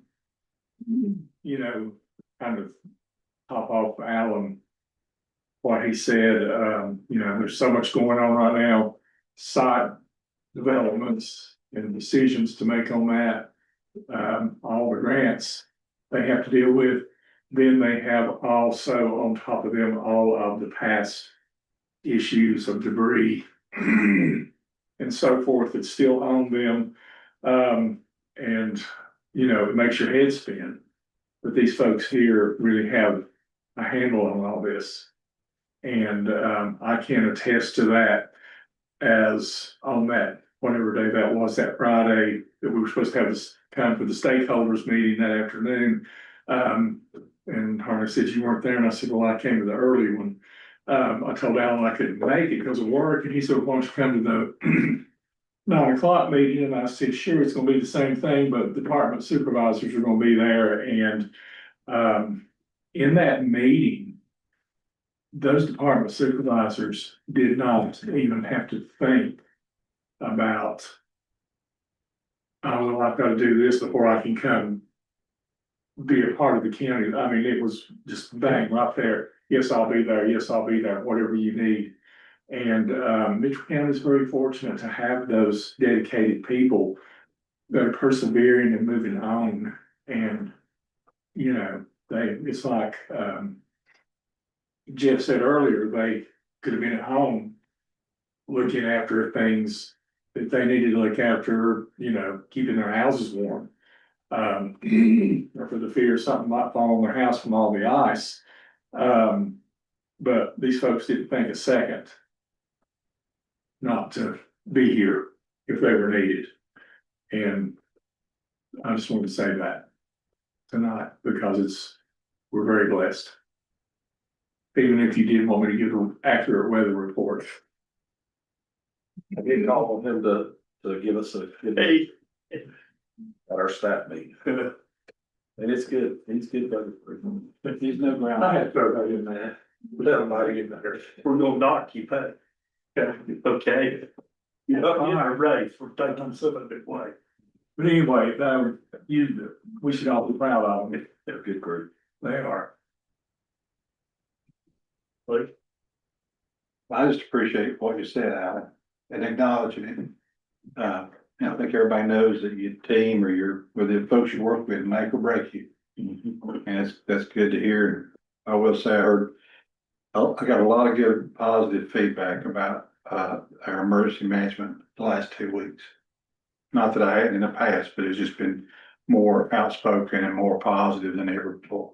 kind of top off Alan, what he said, there's so much going on right now, site developments and decisions to make on that. All the grants they have to deal with. Then they have also on top of them, all of the past issues of debris and so forth that's still on them. It makes your head spin. But these folks here really have a handle on all this. And I can attest to that as on that, whatever day that was, that Friday, that we were supposed to have this time for the stakeholders meeting that afternoon. And Harney said you weren't there, and I said, well, I came to the early one. I told Alan I couldn't make it because of work, and he said, why don't you come to the 9 o'clock meeting? And I said, sure, it's gonna be the same thing, but the department supervisors are gonna be there. And in that meeting, those department supervisors did not even have to think about, oh, well, I've got to do this before I can come be a part of the county. I mean, it was just bang right there. Yes, I'll be there. Yes, I'll be there, whatever you need. And Mitchell County is very fortunate to have those dedicated people that are persevering and moving on. And, it's like Jeff said earlier, they could have been at home looking after things that they needed to look after, keeping their houses warm. Or for the fear something might fall on their house from all the ice. But these folks didn't think a second not to be here if they were needed. And I just wanted to say that tonight because we're very blessed. Even if you didn't want me to give an accurate weather report. I did call on him to give us a good at our staff meeting. And it's good. He's good. But there's no ground. I had to throw that in there. Let him get better. We're gonna knock you pay. Okay. All right, we're taking some of it away. But anyway, we should all be proud of them. They're a good group. They are. Please. I just appreciate what you said, Alan, and acknowledging it. I think everybody knows that your team or with the folks you work with make or break you. And that's good to hear. I will say I got a lot of good positive feedback about our emergency management the last 2 weeks. Not that I hadn't in the past, but it's just been more outspoken and more positive than ever before.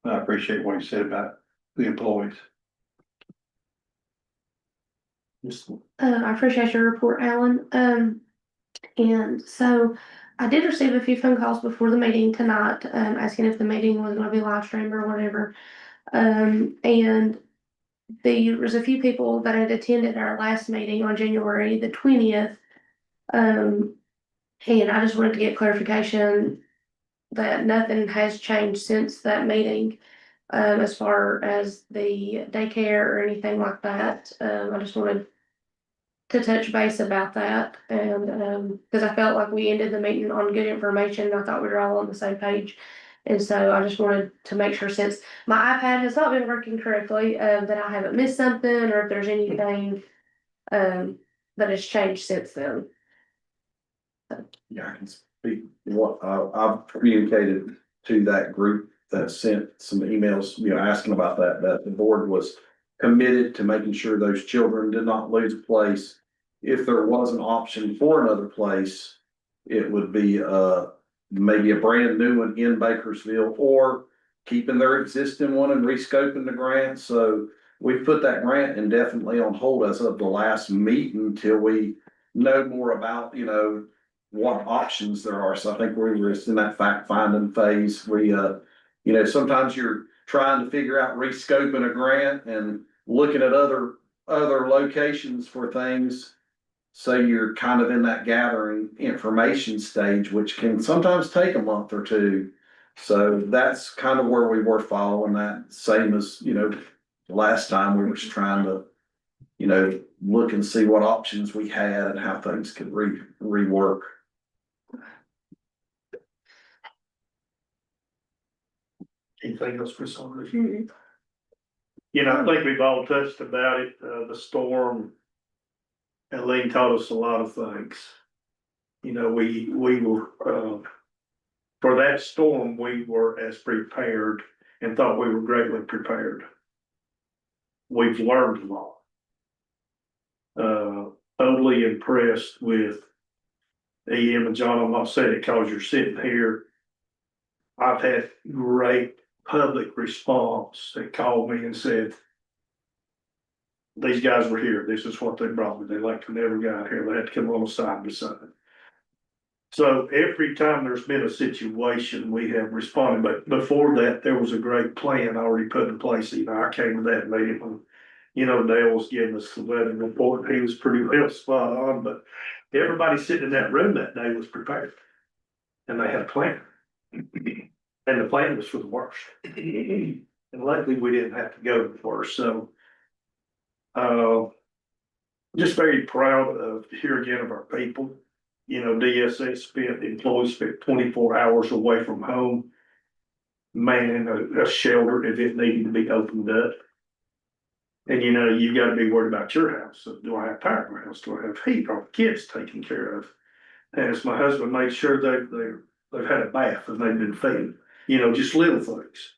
I appreciate what you said about the employees. I appreciate your report, Alan. And so I did receive a few phone calls before the meeting tonight, asking if the meeting was gonna be live streamed or whatever. And there was a few people that had attended our last meeting on January the 20th. And I just wanted to get clarification that nothing has changed since that meeting. As far as the daycare or anything like that. I just wanted to touch base about that and, cause I felt like we ended the meeting on good information. I thought we were all on the same page. And so I just wanted to make sure, since my iPad has not been working correctly, that I haven't missed something or if there's anything, that has changed since then. Yeah, I can speak what I've communicated to that group that sent some emails, asking about that the board was committed to making sure those children did not lose a place. If there was an option for another place, it would be maybe a brand new one in Bakersfield or keeping their existing one and rescoping the grant. So we put that grant indefinitely on hold as of the last meeting till we know more about, you know, what options there are. So I think we're just in that fact finding phase. You know, sometimes you're trying to figure out rescoping a grant and looking at other locations for things. So you're kind of in that gathering information stage, which can sometimes take a month or two. So that's kind of where we were following that, same as, you know, last time we were just trying to, you know, look and see what options we had and how things could rework. Anything else for some of you? You know, I think we've all touched about it, the storm. And Lee taught us a lot of things. You know, we were, for that storm, we were as prepared and thought we were greatly prepared. We've learned a lot. Totally impressed with EM and John. I'm not saying it because you're sitting here. I've had great public response. They called me and said, these guys were here. This is what they brought me. They like to never got here. They had to come on side by side. So every time there's been a situation, we have responded. But before that, there was a great plan already put in place. You know, I came to that meeting when, you know, Dale was giving us the weather report. He was pretty well spot on, but everybody sitting in that room that day was prepared. And they had a plan. And the plan was for the worst. And luckily we didn't have to go to the worst. So just very proud of here again of our people. You know, DSS employees spent 24 hours away from home, manning a shelter if it needed to be opened up. And you know, you got to be worried about your house. So do I have power in my house? Do I have heat? Are the kids taken care of? As my husband made sure they've had a bath and they've been fed. You know, just little things.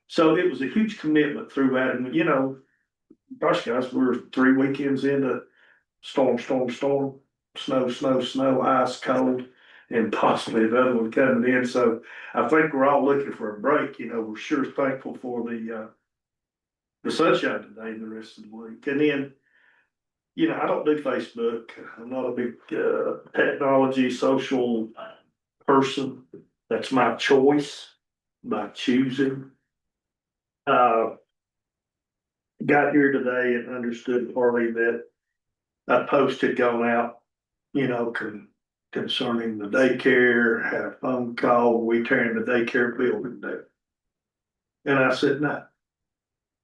So it was a huge commitment throughout. And you know, gosh, guys, we're 3 weekends into storm, snow, ice, cold, and possibly another one coming in. So I think we're all looking for a break. You know, we're sure thankful for the sunshine today and the rest of the week. And then, you know, I don't do Facebook. I'm not a big technology, social person. That's my choice by choosing. Got here today and understood partly that a post had gone out, you know, concerning the daycare, had a phone call, we tearing the daycare building down. And I said, no,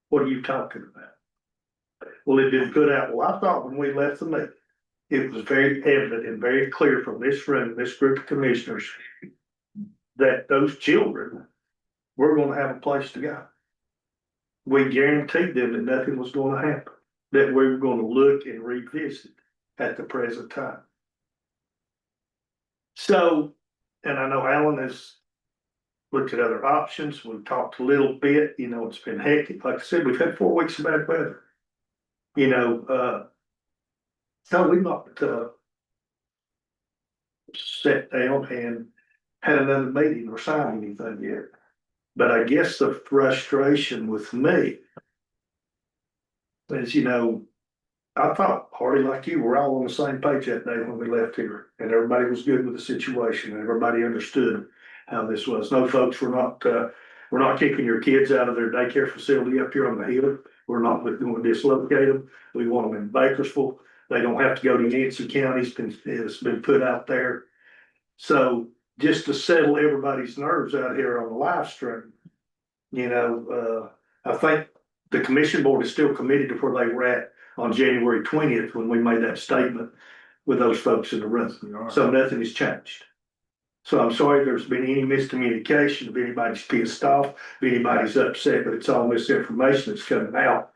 what are you talking about? Well, it didn't put out, well, I thought when we left the meeting, it was very evident and very clear from this room, this group of commissioners, that those children were gonna have a place to go. We guaranteed them that nothing was gonna happen, that we were gonna look and revisit at the present time. So, and I know Alan has looked at other options. We've talked a little bit, you know, it's been hectic. Like I said, we've had 4 weeks of bad weather. You know, so we've not sat down and had another meeting or signed anything yet. But I guess the frustration with me is, you know, I thought, Hardy, like you, we're all on the same page that day when we left here, and everybody was good with the situation, and everybody understood how this was. No, folks, we're not kicking your kids out of their daycare facility up here on the hill. We're not going to dislocate them. We want them in Bakersfield. They don't have to go to Yancey County. It's been put out there. So just to settle everybody's nerves out here on the live stream, you know, I think the commission board is still committed to where they were at on January 20th when we made that statement with those folks in the room. So nothing has changed. So I'm sorry if there's been any miscommunication, if anybody's pissed off, if anybody's upset, but it's all misinformation that's coming out.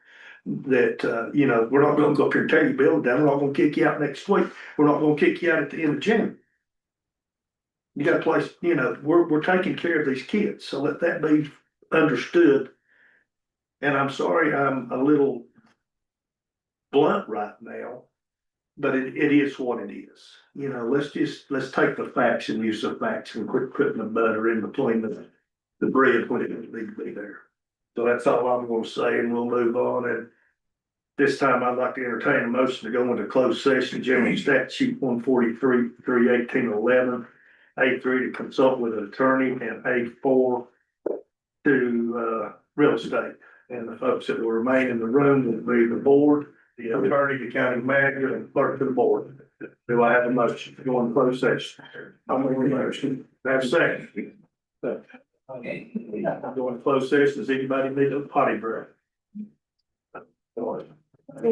That, you know, we're not gonna go up here and tear your building down. We're not gonna kick you out next week. We're not gonna kick you out at the end of January. You got a place, you know, we're taking care of these kids, so let that be understood. And I'm sorry, I'm a little blunt right now. But it is what it is. You know, let's take the facts and use the facts and quit putting the butter in between the bread when it doesn't need to be there. So that's all I'm gonna say, and we'll move on. And this time I'd like to entertain a motion to go into closed session, general statute 143, 31811, A3 to consult with an attorney, and A4 to real estate. And the folks that will remain in the room will be the board, the attorney, the county manager, and clerk to the board. Do I have a motion to go into closed session? I'll make a motion. Do I have a second? Go into closed session. Does anybody need a potty break?